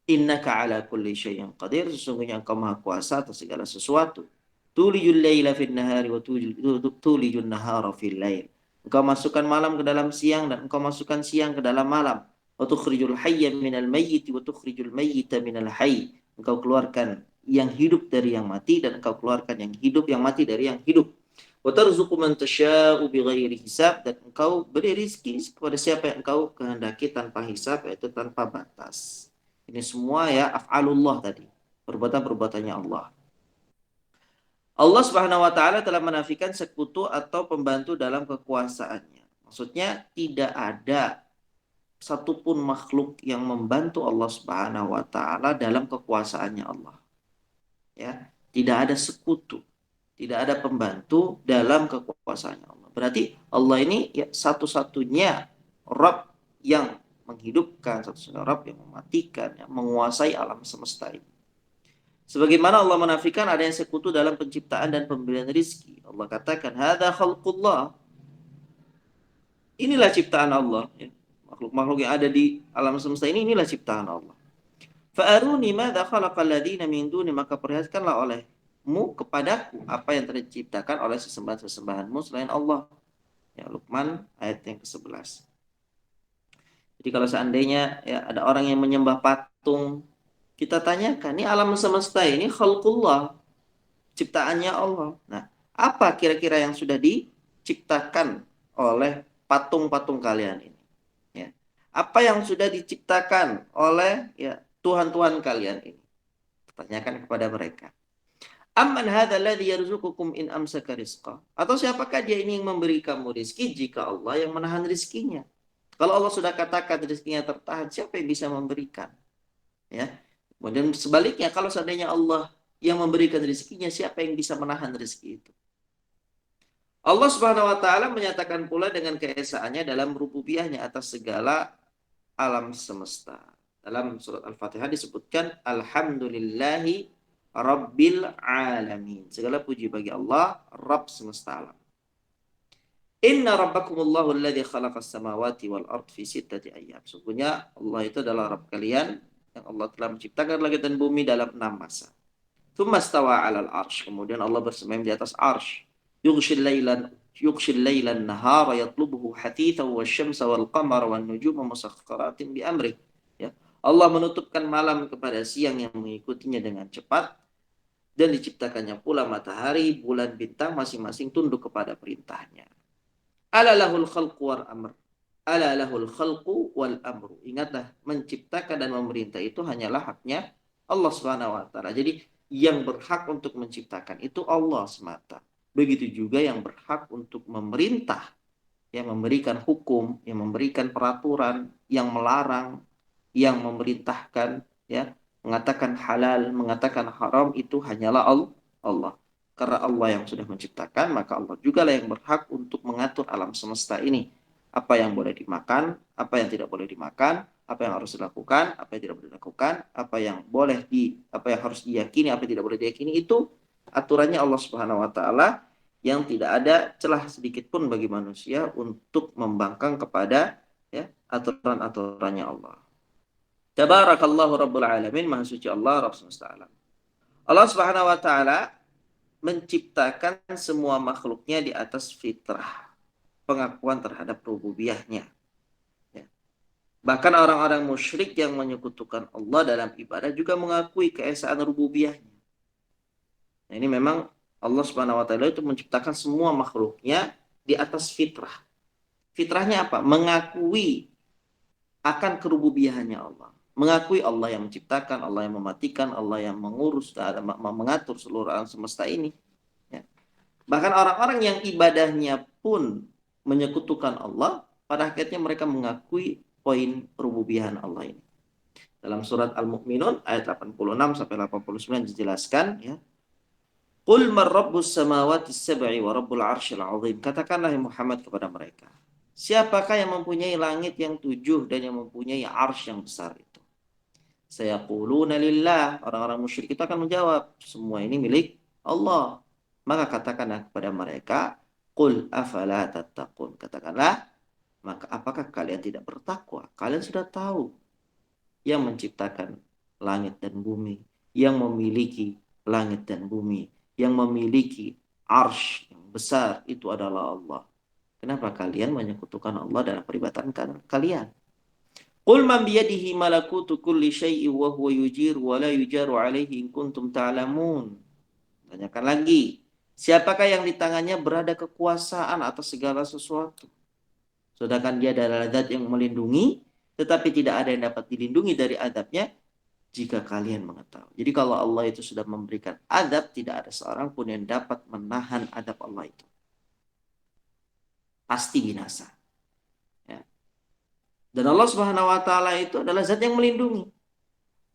Innaka ala kulli syai'in qadir. Sesungguhnya engkau maha kuasa atas segala sesuatu. Tulijul laila fil nahari wa tulijul nahara fil lail. Engkau masukkan malam ke dalam siang dan engkau masukkan siang ke dalam malam. Wa tukhrijul hayya minal mayyit wa tukhrijul mayyita minal hayy. Engkau keluarkan yang hidup dari yang mati dan engkau keluarkan yang hidup yang mati dari yang hidup. Wa tarzuqu man tasya'u bighairi hisab, dan engkau beri rezeki kepada siapa yang engkau kehendaki tanpa hisab, yaitu tanpa batas. Ini semua ya af'alullah tadi, perbuatan-perbuatannya Allah. Allah Subhanahu wa taala telah menafikan sekutu atau pembantu dalam kekuasaannya. Maksudnya tidak ada satupun makhluk yang membantu Allah Subhanahu wa taala dalam kekuasaannya Allah. Ya, tidak ada sekutu, tidak ada pembantu dalam kekuasaannya Allah. Berarti Allah ini ya satu-satunya Rabb yang menghidupkan, satu-satunya Rabb yang mematikan, yang menguasai alam semesta ini. Sebagaimana Allah menafikan ada yang sekutu dalam penciptaan dan pemberian rizki. Allah katakan, hadza khalqullah. Inilah ciptaan Allah. Ya. Makhluk-makhluk yang ada di alam semesta ini, inilah ciptaan Allah. Fa'aruni madza khalaqal ladzina min duni, maka perlihatkanlah olehmu kepadaku apa yang telah diciptakan oleh sesembahan-sesembahanmu selain Allah. Ya, Luqman ayat yang ke-11. Jadi kalau seandainya ya ada orang yang menyembah patung, kita tanyakan, ini alam semesta ini khalqullah, ciptaannya Allah. Nah, apa kira-kira yang sudah diciptakan oleh patung-patung kalian ini? Ya. Apa yang sudah diciptakan oleh ya Tuhan-Tuhan kalian ini? Tanyakan kepada mereka. Amman hadzal ladzi yarzuqukum in amsaka rizqa? Atau siapakah dia ini yang memberi kamu rizki jika Allah yang menahan rizkinya? Kalau Allah sudah katakan rizkinya tertahan, siapa yang bisa memberikan? Ya. Kemudian sebaliknya, kalau seandainya Allah yang memberikan rizkinya, siapa yang bisa menahan rizki itu? Allah Subhanahu wa taala menyatakan pula dengan keesaannya dalam rububiyahnya atas segala alam semesta. Dalam surat Al-Fatihah disebutkan alhamdulillahi rabbil alamin. Segala puji bagi Allah, Rabb semesta alam. Inna rabbakumullahu alladzi khalaqas samawati wal ard fi sittati ayyam. Sungguhnya Allah itu adalah Rabb kalian yang Allah telah menciptakan langit dan bumi dalam 6 masa. Tsumma stawa 'alal arsy. Kemudian Allah bersemayam di atas arsy. Yughshil lailan nahara yatlubuhu hatithan wasyamsa wal qamara wan nujuma musakhkharatin bi amri. Ya. Allah menutupkan malam kepada siang yang mengikutinya dengan cepat, dan diciptakannya pula matahari, bulan, bintang masing-masing tunduk kepada perintahnya. Ala lahul khalqu wal amr. Ala lahul khalqu wal amru. Ingatlah, menciptakan dan memerintah itu hanyalah haknya Allah Subhanahu wa taala. Jadi yang berhak untuk menciptakan itu Allah semata. Begitu juga yang berhak untuk memerintah, yang memberikan hukum, yang memberikan peraturan, yang melarang, yang memerintahkan, ya, mengatakan halal, mengatakan haram, itu hanyalah Allah. Karena Allah yang sudah menciptakan, maka Allah juga lah yang berhak untuk mengatur alam semesta ini. Apa yang boleh dimakan, apa yang tidak boleh dimakan, apa yang harus dilakukan, apa yang tidak boleh dilakukan, apa yang harus diyakini, apa yang tidak boleh diyakini, itu aturannya Allah Subhanahu wa taala, yang tidak ada celah sedikit pun bagi manusia untuk membangkang kepada ya aturan-aturannya Allah. Tabarakallahu rabbul alamin, maha suci Allah Rabb semesta alam. Allah Subhanahu wa taala menciptakan semua makhluknya di atas fitrah, pengakuan terhadap rububiyahnya. Ya. Bahkan orang-orang musyrik yang menyekutukan Allah dalam ibadah juga mengakui keesaan rububiyahnya. Nah, ini memang Allah Subhanahu wa taala itu menciptakan semua makhluknya di atas fitrah. Fitrahnya apa? Mengakui akan kerububiyahannya Allah. Mengakui Allah yang menciptakan, Allah yang mematikan, Allah yang mengurus, mengatur seluruh alam semesta ini. Ya. Bahkan orang-orang yang ibadahnya pun menyekutukan Allah, pada akhirnya mereka mengakui poin rububiyahan Allah ini. Dalam surat Al-Mu'minun ayat 86 sampai 89 dijelaskan, ya. Qul man rabbus samawati sab'i wa rabbul arsyil azim. Katakanlah ya Muhammad kepada mereka, siapakah yang mempunyai langit yang 7 dan yang mempunyai arsy yang besar itu? Sayaquluna lillah. Orang-orang musyrik itu akan menjawab, semua ini milik Allah. Maka katakanlah kepada mereka, qul afala tattaqun. Katakanlah, maka apakah kalian tidak bertakwa? Kalian sudah tahu yang menciptakan langit dan bumi, yang memiliki langit dan bumi, yang memiliki arsy yang besar, itu adalah Allah. Kenapa kalian menyekutukan Allah dalam peribadatan kalian? Qul man biyadihi malakutu kulli syai'in wa huwa yujiru wa la yujaru alaihi in kuntum ta'lamun. Tanyakan lagi, siapakah yang di tangannya berada kekuasaan atas segala sesuatu? Sedangkan dia adalah zat yang melindungi, tetapi tidak ada yang dapat dilindungi dari azabnya jika kalian mengetahui. Jadi kalau Allah itu sudah memberikan azab, tidak ada seorang pun yang dapat menahan azab Allah itu. Pasti binasa. Ya. Dan Allah Subhanahu wa taala itu adalah zat yang melindungi.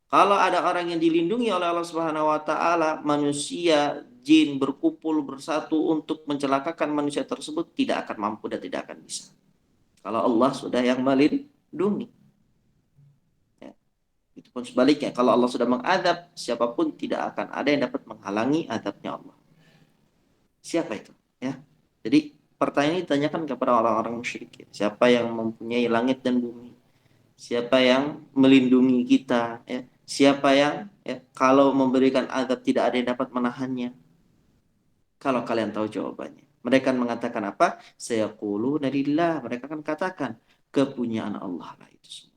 Kalau ada orang yang dilindungi oleh Allah Subhanahu wa taala, manusia, jin berkumpul bersatu untuk mencelakakan manusia tersebut tidak akan mampu dan tidak akan bisa. Kalau Allah sudah yang melindungi. Itu pun sebaliknya, kalau Allah sudah mengadab, siapapun tidak akan ada yang dapat menghalangi adabnya Allah. Siapa itu? Ya. Jadi pertanyaan ini ditanyakan kepada orang-orang musyrik. Siapa yang mempunyai langit dan bumi? Siapa yang melindungi kita? Ya. Siapa yang kalau memberikan adab tidak ada yang dapat menahannya? Kalau kalian tahu jawabannya, mereka akan mengatakan apa? Sayaquluna lillah. Mereka akan katakan, kepunyaan Allah lah itu semua.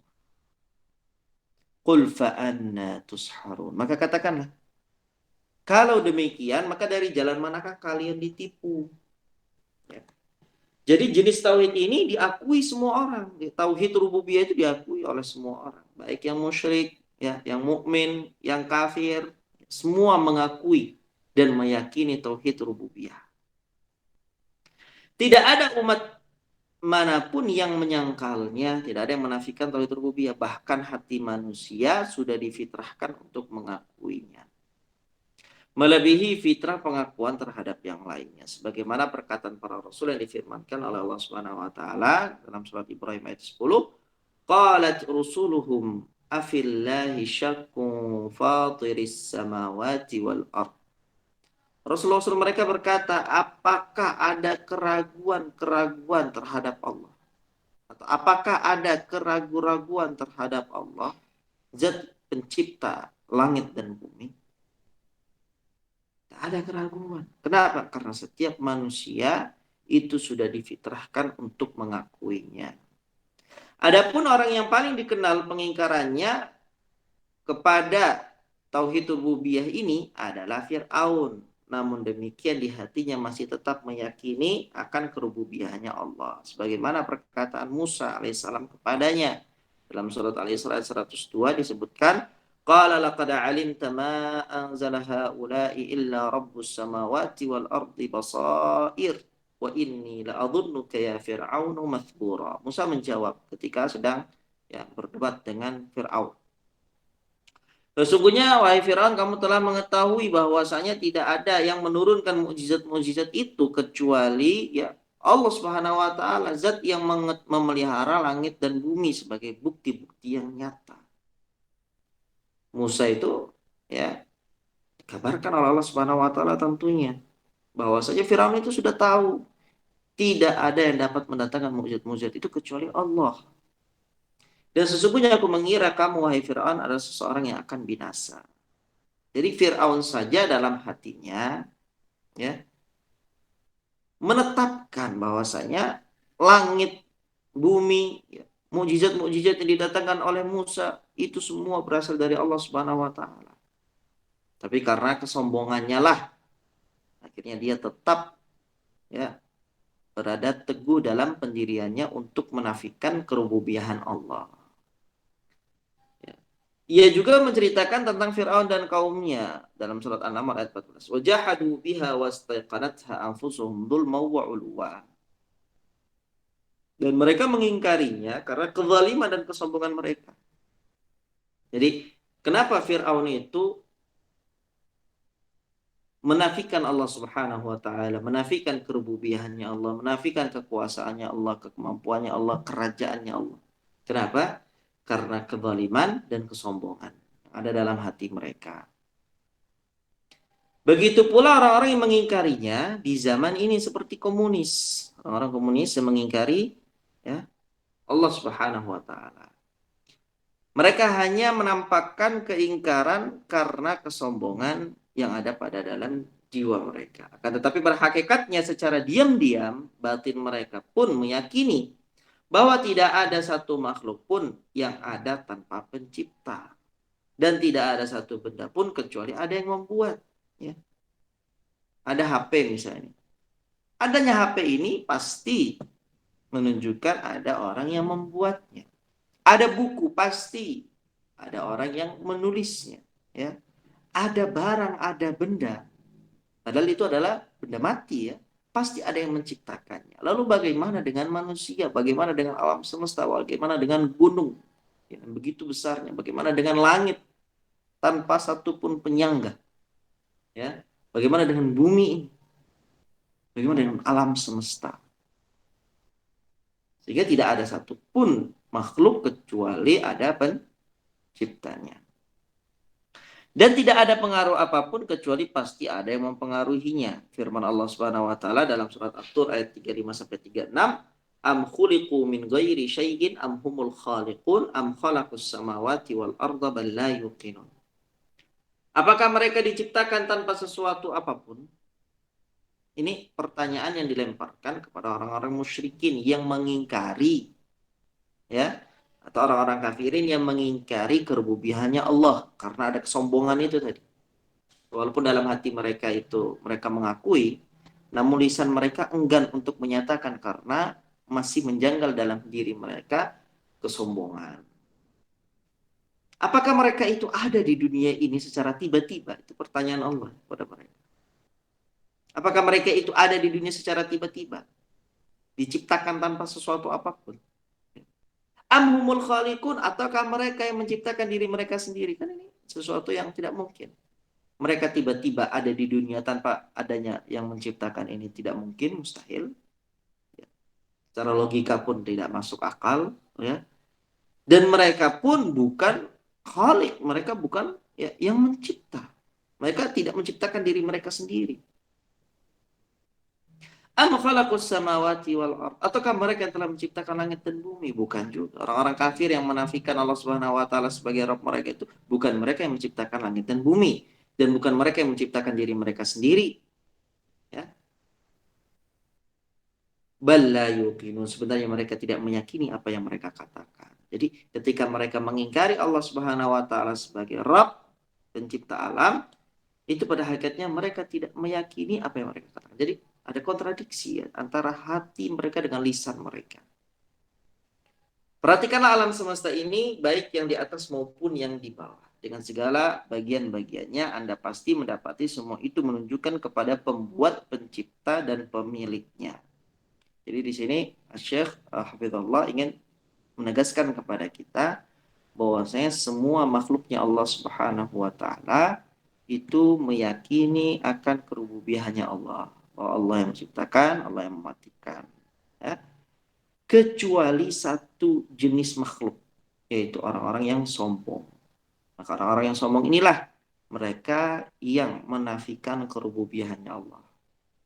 Qul fa'anna tusharun. Maka katakanlah, kalau demikian, maka dari jalan manakah kalian ditipu? Ya. Jadi jenis tauhid ini diakui semua orang. Tauhid rububiyah itu diakui oleh semua orang, baik yang musyrik, ya, yang mukmin, yang kafir, semua mengakui dan meyakini tauhid rububiyah. Tidak ada umat manapun yang menyangkalnya, tidak ada yang menafikan tauhid rububiyah. Bahkan hati manusia sudah difitrahkan untuk mengakuinya, melebihi fitrah pengakuan terhadap yang lainnya. Sebagaimana perkataan para rasul yang difirmankan oleh Allah Subhanahu wa taala dalam surat Ibrahim ayat 10, qalat rusuluhum afillahi syakkun fatiris samawati wal ard. Rasul-rasul mereka berkata, apakah ada keraguan-keraguan terhadap Allah? Atau apakah ada keraguan-raguan terhadap Allah, zat pencipta langit dan bumi? Tak ada keraguan. Kenapa? Karena setiap manusia itu sudah difitrahkan untuk mengakuinya. Adapun orang yang paling dikenal pengingkarannya kepada tauhid rububiyah ini adalah Fir'aun. Namun demikian di hatinya masih tetap meyakini akan kerububiahannya Allah. Sebagaimana perkataan Musa alaihissalam kepadanya. Dalam surat Al-Isra 102 disebutkan, qala laqad alimta ma anzala haula'i illa rabbus samawati wal ardi basair wa inni la'adhunnuka ya fir'aunu mathbura. Musa menjawab ketika sedang berdebat dengan Fir'aun. Sesungguhnya wahai Fir'aun, kamu telah mengetahui bahwasanya tidak ada yang menurunkan mukjizat-mukjizat itu kecuali Allah Subhanahu wa taala, zat yang memelihara langit dan bumi sebagai bukti-bukti yang nyata. Musa itu dikabarkan oleh Allah Subhanahu wa taala tentunya bahwasanya Firaun itu sudah tahu tidak ada yang dapat mendatangkan mukjizat-mukjizat itu kecuali Allah. Dan sesungguhnya aku mengira kamu wahai Firaun adalah seseorang yang akan binasa. Jadi Firaun saja dalam hatinya menetapkan bahwasanya langit, bumi, mukjizat-mukjizat yang didatangkan oleh Musa itu semua berasal dari Allah Subhanahu wa taala. Tapi karena kesombongannya lah akhirnya dia tetap berada teguh dalam pendiriannya untuk menafikan kerububiahan Allah. Ia juga menceritakan tentang Fir'aun dan kaumnya dalam surat An-Naml ayat 14. Wajahadu biha wastaiqanatha anfusuhum dzulman wa 'uluwa. Dan mereka mengingkarinya karena kezaliman dan kesombongan mereka. Jadi, kenapa Fir'aun itu menafikan Allah Subhanahu wa taala, menafikan kerububiahannya Allah, menafikan kekuasaannya Allah, kemampuannya Allah, kerajaannya Allah. Kenapa? Karena kezaliman dan kesombongan yang ada dalam hati mereka. Begitu pula orang-orang yang mengingkarinya di zaman ini seperti komunis. Orang-orang komunis yang mengingkari Allah Subhanahu wa taala. Mereka hanya menampakkan keingkaran karena kesombongan yang ada pada dalam jiwa mereka. Akan tetapi berhakikatnya secara diam-diam batin mereka pun meyakini bahwa tidak ada satu makhluk pun yang ada tanpa pencipta. Dan tidak ada satu benda pun kecuali ada yang membuat. Ada HP misalnya. Adanya HP ini pasti menunjukkan ada orang yang membuatnya. Ada buku pasti ada orang yang menulisnya. Ada barang, ada benda. Padahal itu adalah benda mati Pasti ada yang menciptakannya. Lalu bagaimana dengan manusia? Bagaimana dengan alam semesta? Bagaimana dengan gunung yang begitu besarnya? Bagaimana dengan langit tanpa satupun penyangga? Bagaimana dengan bumi ini? Bagaimana dengan alam semesta? Sehingga tidak ada satupun makhluk kecuali ada penciptanya. Dan tidak ada pengaruh apapun kecuali pasti ada yang mempengaruhinya. Firman Allah Subhanahu wa taala dalam surat At-Tur ayat 35 sampai 36, am khuliqu min ghairi syai'in am humul khaliqun am khalaqus samawati wal arda bal la yuqinun. Apakah mereka diciptakan tanpa sesuatu apapun? Ini pertanyaan yang dilemparkan kepada orang-orang musyrikin yang mengingkari atau orang-orang kafirin yang mengingkari kerububiahannya Allah karena ada kesombongan itu tadi. Walaupun dalam hati mereka itu mereka mengakui, namun lisan mereka enggan untuk menyatakan karena masih menjanggal dalam diri mereka kesombongan. Apakah mereka itu ada di dunia ini secara tiba-tiba? Itu pertanyaan Allah kepada mereka. Apakah mereka itu ada di dunia secara tiba-tiba? Diciptakan tanpa sesuatu apapun? Amhumul khaliqun, ataukah mereka yang menciptakan diri mereka sendiri? Kan ini sesuatu yang tidak mungkin. Mereka tiba-tiba ada di dunia tanpa adanya yang menciptakan ini tidak mungkin, mustahil. Secara logika pun tidak masuk akal, ya. Dan mereka pun bukan khalik, mereka bukan ya, yang mencipta. Mereka tidak menciptakan diri mereka sendiri. Am khalaqus samawati wal ard, ataukah mereka yang telah menciptakan langit dan bumi? Bukan juga. Orang-orang kafir yang menafikan Allah Subhanahu wa taala sebagai Rabb mereka itu bukan mereka yang menciptakan langit dan bumi, dan bukan mereka yang menciptakan diri mereka sendiri. Ya. Bal la yuqinun, sebenarnya mereka tidak meyakini apa yang mereka katakan. Jadi ketika mereka mengingkari Allah Subhanahu wa taala sebagai Rabb, pencipta alam, itu pada hakikatnya mereka tidak meyakini apa yang mereka katakan. Jadi ada kontradiksi ya, antara hati mereka dengan lisan mereka. Perhatikanlah alam semesta ini, baik yang di atas maupun yang di bawah. Dengan segala bagian-bagiannya, Anda pasti mendapati semua itu menunjukkan kepada pembuat, pencipta, dan pemiliknya. Jadi di sini Syekh Hafizullah ingin menegaskan kepada kita bahwasanya semua makhluknya Allah Subhanahu wa taala itu meyakini akan kerububiahannya Allah. Bahwa Allah yang menciptakan, Allah yang mematikan. Ya. Kecuali satu jenis makhluk, yaitu orang-orang yang sombong. Maka orang-orang yang sombong inilah mereka yang menafikan kerububiahannya Allah.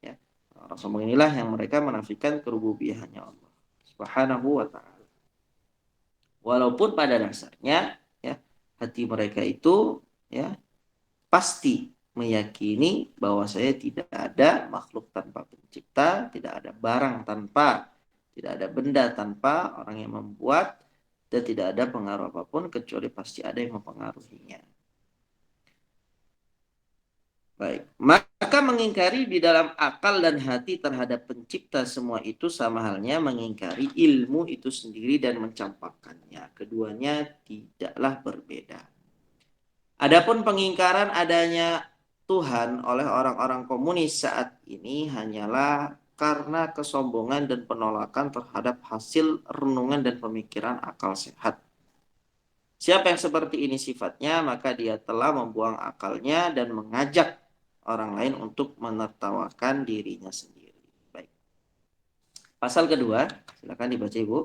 Ya. Orang sombong inilah yang mereka menafikan kerububiahannya Allah Subhanahu wa ta'ala. Walaupun pada dasarnya ya, hati mereka itu ya pasti meyakini bahwa saya tidak ada makhluk tanpa pencipta, tidak ada barang tanpa, tidak ada benda tanpa orang yang membuat, dan tidak ada pengaruh apapun kecuali pasti ada yang mempengaruhinya. Baik, maka mengingkari di dalam akal dan hati terhadap pencipta semua itu sama halnya mengingkari ilmu itu sendiri dan mencampakkannya. Keduanya tidaklah berbeda. Adapun pengingkaran adanya Tuhan oleh orang-orang komunis saat ini hanyalah karena kesombongan dan penolakan terhadap hasil renungan dan pemikiran akal sehat. Siapa yang seperti ini sifatnya, maka dia telah membuang akalnya dan mengajak orang lain untuk menertawakan dirinya sendiri. Baik. Pasal kedua, silakan dibaca Ibu.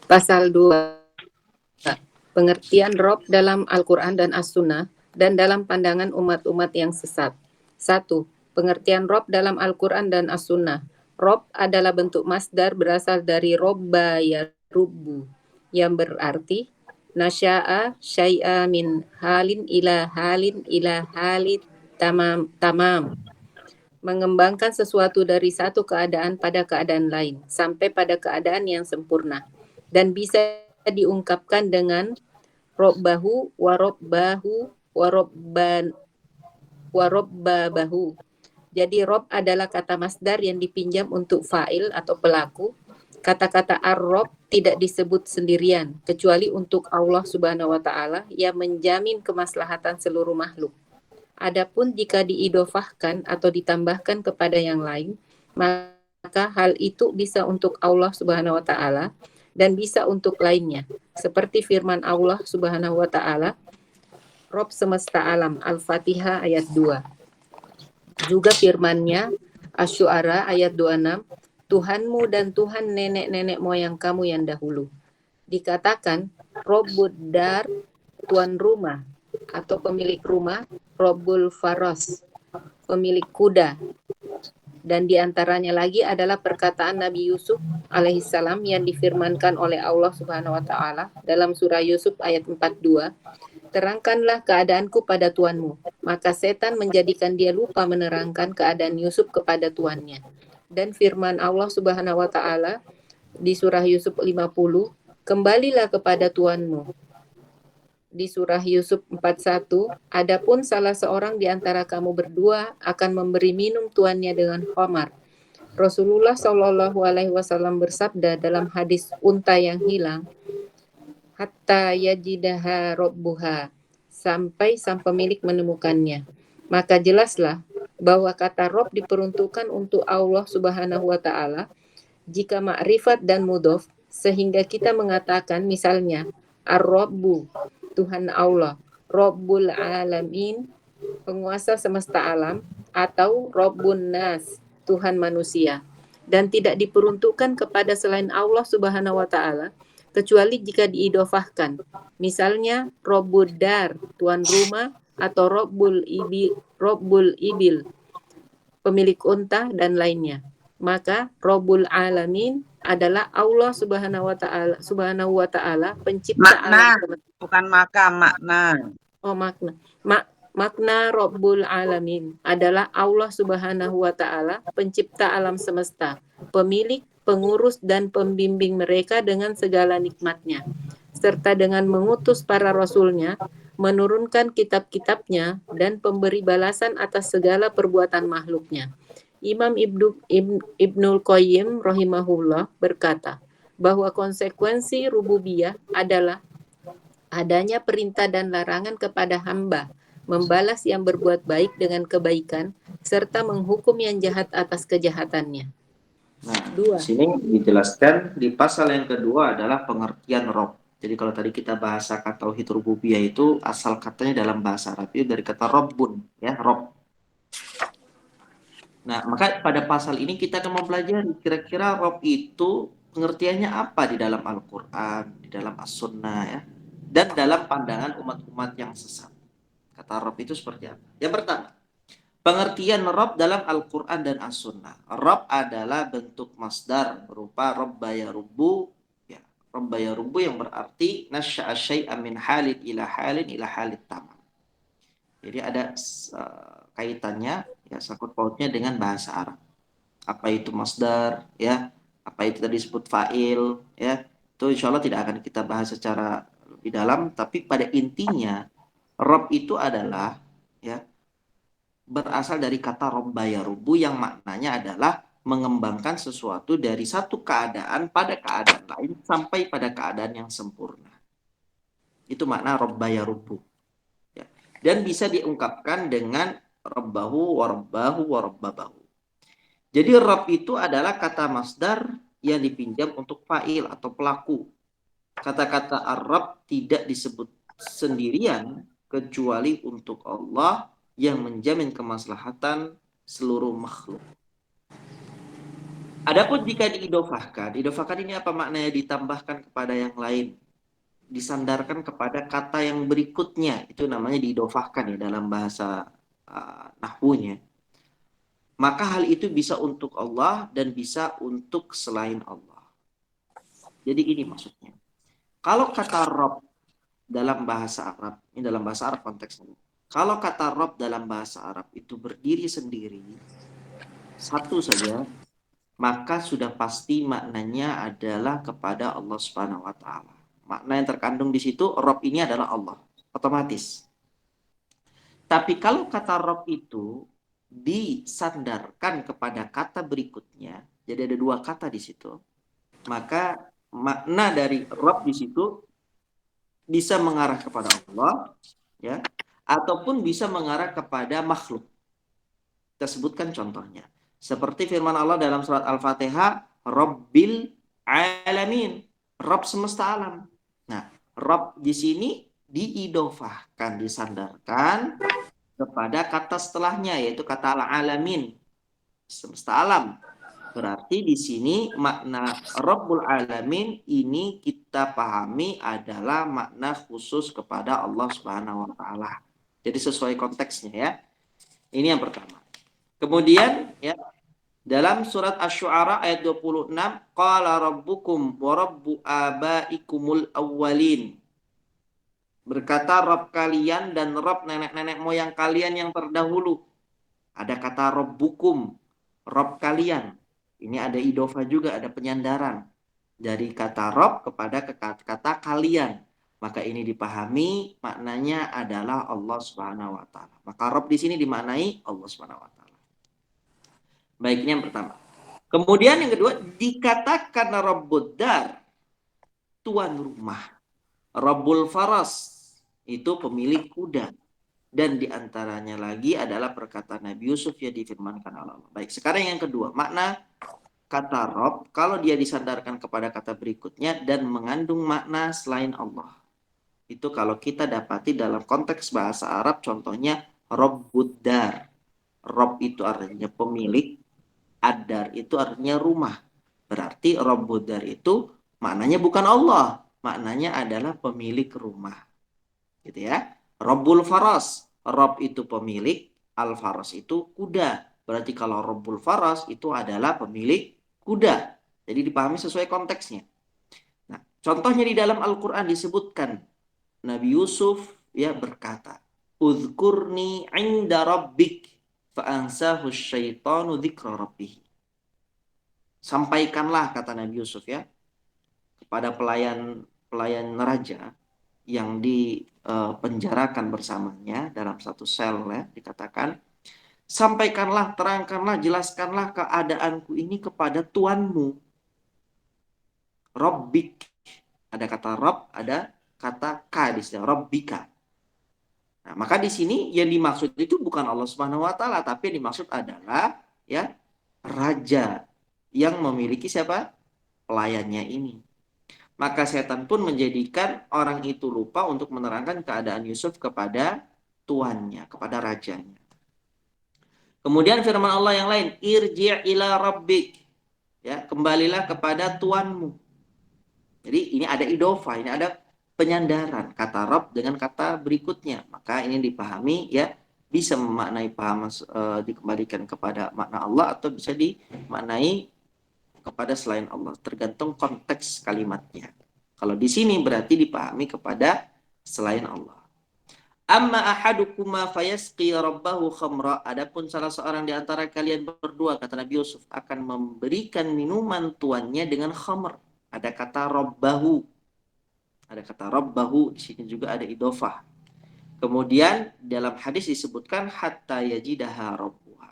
Pasal 2. Pengertian Rob dalam Al-Quran dan As-Sunnah dan dalam pandangan umat-umat yang sesat. 1. Pengertian Rob dalam Al-Quran dan As-Sunnah. Rob adalah bentuk masdar berasal dari robba yarubbu, yang berarti nasya'a syai'a min halin ila halin tamam. Mengembangkan sesuatu dari satu keadaan pada keadaan lain sampai pada keadaan yang sempurna, dan bisa diungkapkan dengan robbahu warobbahu warobbabahu. Jadi rob adalah kata masdar yang dipinjam untuk fa'il atau pelaku. Kata-kata ar-rob tidak disebut sendirian, kecuali untuk Allah Subhanahu wa ta'ala yang menjamin kemaslahatan seluruh makhluk. Adapun jika diidofahkan atau ditambahkan kepada yang lain, maka hal itu bisa untuk Allah Subhanahu wa ta'ala dan bisa untuk lainnya. Seperti firman Allah Subhanahu wa ta'ala, Rob semesta alam, Al-Fatihah ayat 2. Juga firman-Nya, Asy-Syu'ara ayat 26, Tuhanmu dan Tuhan nenek-nenek moyang kamu yang dahulu. Dikatakan, Robbud dar, tuan rumah, atau pemilik rumah, Robbul faros, pemilik kuda. Dan diantaranya lagi adalah perkataan Nabi Yusuf alaihissalam yang difirmankan oleh Allah Subhanahu wa ta'ala dalam surah Yusuf ayat 42. Terangkanlah keadaanku pada tuanmu. Maka setan menjadikan dia lupa menerangkan keadaan Yusuf kepada tuannya. Dan firman Allah Subhanahu wa ta'ala di surah Yusuf 50, kembalilah kepada tuanmu di surah Yusuf 41, adapun salah seorang di antara kamu berdua akan memberi minum tuannya dengan khamar. Rasulullah Shallallahu Alaihi Wasallam bersabda dalam hadis unta yang hilang, hatta yajidaha robbuha, sampai sang pemilik menemukannya. Maka jelaslah bahwa kata Rob diperuntukkan untuk Allah Subhanahu wa Ta'ala jika ma'rifat dan mudhof, sehingga kita mengatakan misalnya Ar-Rabbu, Tuhan Allah, Rabbul Alamin, penguasa semesta alam, atau Rabbun Nas, Tuhan manusia, dan tidak diperuntukkan kepada selain Allah Subhanahu wa Ta'ala kecuali jika diidofahkan, misalnya Rabbud Dar, tuan rumah, atau Rabbul Ibil, pemilik unta, dan lainnya. Maka Rabbul Alamin adalah Allah Subhanahu wa Ta'ala pencipta alam semesta. Bukan maka, makna. Oh, makna. Makna Rabbul Alamin adalah Allah Subhanahu wa Ta'ala pencipta alam semesta, pemilik, pengurus, dan pembimbing mereka dengan segala nikmatnya, serta dengan mengutus para rasulnya, menurunkan kitab-kitabnya, dan pemberi balasan atas segala perbuatan makhluknya. Imam Ibnul Qayyim rahimahullah berkata bahwa konsekuensi rububiyah adalah adanya perintah dan larangan kepada hamba, membalas yang berbuat baik dengan kebaikan, serta menghukum yang jahat atas kejahatannya. Nah, di sini dijelaskan di pasal yang kedua adalah pengertian Rob. Jadi kalau tadi kita bahasa kata tauhid rububiyah itu asal katanya dalam bahasa Arab itu dari kata Robbun, ya, Rob. Nah, maka pada pasal ini kita akan mempelajari kira-kira Rob itu pengertiannya apa di dalam Al-Quran, di dalam As-Sunnah, ya, dan dalam pandangan umat-umat yang sesat. Kata Rob itu seperti apa? Yang pertama, pengertian Rob dalam Al-Quran dan As-Sunnah. Rob adalah bentuk masdar berupa Robba yarubbu, ya, Robba yarubbu yang berarti nasya'a syai'an min halin ila halin tamam. Jadi ada kaitannya, ya, sangkut pautnya dengan bahasa Arab. Apa itu masdar, ya, apa itu tadi disebut fa'il, ya, itu insya Allah tidak akan kita bahas secara lebih dalam, tapi pada intinya Rob itu adalah, ya, berasal dari kata robba yarubu yang maknanya adalah mengembangkan sesuatu dari satu keadaan pada keadaan lain sampai pada keadaan yang sempurna. Itu makna robba yarubu. Ya. Dan bisa diungkapkan dengan rabbahu warabbabahu. Jadi Rabb itu adalah kata masdar yang dipinjam untuk fa'il atau pelaku. Kata-kata Ar-Rabb tidak disebut sendirian kecuali untuk Allah yang menjamin kemaslahatan seluruh makhluk. Adapun jika diidofahkan ini apa maknanya? Ditambahkan kepada yang lain, disandarkan kepada kata yang berikutnya, itu namanya diidofahkan, ya, dalam bahasa nahwunya. Maka hal itu bisa untuk Allah dan bisa untuk selain Allah. Jadi ini maksudnya. Kalau kata Rob dalam bahasa Arab, ini dalam bahasa Arab konteksnya. Kalau kata Rob dalam bahasa Arab itu berdiri sendiri, satu saja, maka sudah pasti maknanya adalah kepada Allah Subhanahu wa Ta'ala. Makna yang terkandung di situ, Rob ini adalah Allah, otomatis. Tapi kalau kata Rob itu disandarkan kepada kata berikutnya, jadi ada dua kata di situ, maka makna dari Rob di situ bisa mengarah kepada Allah, ya, ataupun bisa mengarah kepada makhluk. Kita sebutkan contohnya. Seperti firman Allah dalam surat Al-Fatihah, Rabbil Alamin, Rabb semesta alam. Nah, Rabb di sini diidofahkan, disandarkan kepada kata setelahnya, yaitu kata Al-Alamin, semesta alam. Berarti di sini makna Rabbul Alamin ini kita pahami adalah makna khusus kepada Allah Subhanahu wa Ta'ala. Jadi sesuai konteksnya, ya. Ini yang pertama. Kemudian, ya, dalam surat Asy-Syu'ara ayat 26, qala rabbukum wa rabbu abaikumul awwalin. Berkata Rabb kalian dan Rabb nenek-nenek moyang kalian yang terdahulu. Ada kata rabbukum, Rabb kalian. Ini ada idofah juga, ada penyandaran dari kata Rabb kepada kata kalian. Maka ini dipahami maknanya adalah Allah Subhanahu wa taala. Maka Rabb di sini dimaknai Allah Subhanahu wa taala. Baik, ini yang pertama. Kemudian yang kedua, dikatakan Rabbud Dar, tuan rumah. Rabbul Faras, itu pemilik kuda. Dan diantaranya lagi adalah perkataan Nabi Yusuf yang difirmankan Allah. Baik, sekarang yang kedua, makna kata Rabb kalau dia disandarkan kepada kata berikutnya dan mengandung makna selain Allah. Itu kalau kita dapati dalam konteks bahasa Arab, contohnya Rabbud Dar. Rabb itu artinya pemilik, Ad-Dar itu artinya rumah. Berarti Rabbud Dar itu maknanya bukan Allah, maknanya adalah pemilik rumah. Gitu ya. Rabbul Faras, Rabb itu pemilik, Al-Faras itu kuda. Berarti kalau Rabbul Faras itu adalah pemilik kuda. Jadi dipahami sesuai konteksnya. Nah, contohnya di dalam Al-Qur'an disebutkan Nabi Yusuf ya berkata, "Udhkurni 'inda rabbik fa'ansahu syaitanu dzikra rabbih." Sampaikanlah, kata Nabi Yusuf ya, kepada pelayan raja yang dipenjarakan bersamanya dalam satu sel ya, dikatakan, sampaikanlah, terangkanlah, jelaskanlah keadaanku ini kepada tuanmu. Rabbik. Ada kata Rabb, ada kata ka di sini, Rabbika. Nah, maka di sini yang dimaksud itu bukan Allah Subhanahu wa taala, tapi yang dimaksud adalah ya raja yang memiliki siapa? Pelayannya ini. Maka setan pun menjadikan orang itu lupa untuk menerangkan keadaan Yusuf kepada tuannya, kepada rajanya. Kemudian firman Allah yang lain, irji' ila rabbik. Ya, kembalilah kepada tuanmu. Jadi ini ada idofah, ini ada penyandaran kata Rabb dengan kata berikutnya. Maka ini dipahami ya, bisa memaknai paham dikembalikan kepada makna Allah atau bisa dimaknai kepada selain Allah, tergantung konteks kalimatnya. Kalau di sini berarti dipahami kepada selain Allah. Amma ahadukuma fayasqi rabbahu khamra, adapun salah seorang di antara kalian berdua, kata Nabi Yusuf, akan memberikan minuman tuannya dengan khamr. Ada kata rabbahu. Ada kata rabbahu, di sini juga ada idofah. Kemudian dalam hadis disebutkan hatta yajidaha rabbuha,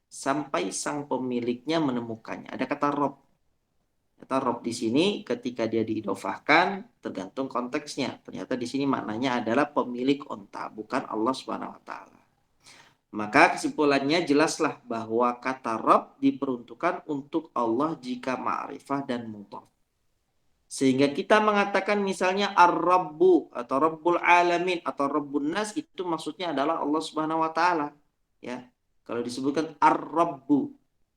sampai sang pemiliknya menemukannya. Ada kata Rabb. Kata Rabb di sini ketika dia diidofahkan tergantung konteksnya. Ternyata di sini maknanya adalah pemilik onta, bukan Allah Subhanahu wa taala. Maka kesimpulannya jelaslah bahwa kata Rabb diperuntukkan untuk Allah jika ma'rifah dan mudhaf. Sehingga kita mengatakan misalnya Ar-Rabbu atau Rabbul Alamin atau Rabbun Nas, itu maksudnya adalah Allah Subhanahu wa taala. Ya. Kalau disebutkan Ar-Rabbu,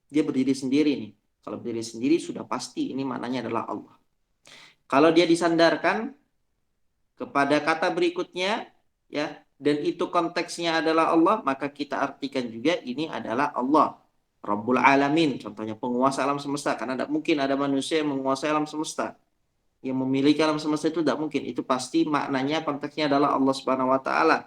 dia berdiri sendiri nih. Kalau berdiri sendiri sudah pasti ini maknanya adalah Allah. Kalau dia disandarkan kepada kata berikutnya ya, dan itu konteksnya adalah Allah, maka kita artikan juga ini adalah Allah. Rabbul Alamin, contohnya penguasa alam semesta, karena tidak mungkin ada manusia yang menguasai alam semesta. Yang memiliki alam semesta itu tidak mungkin. Itu pasti maknanya konteksnya adalah Allah Subhanahu wa taala.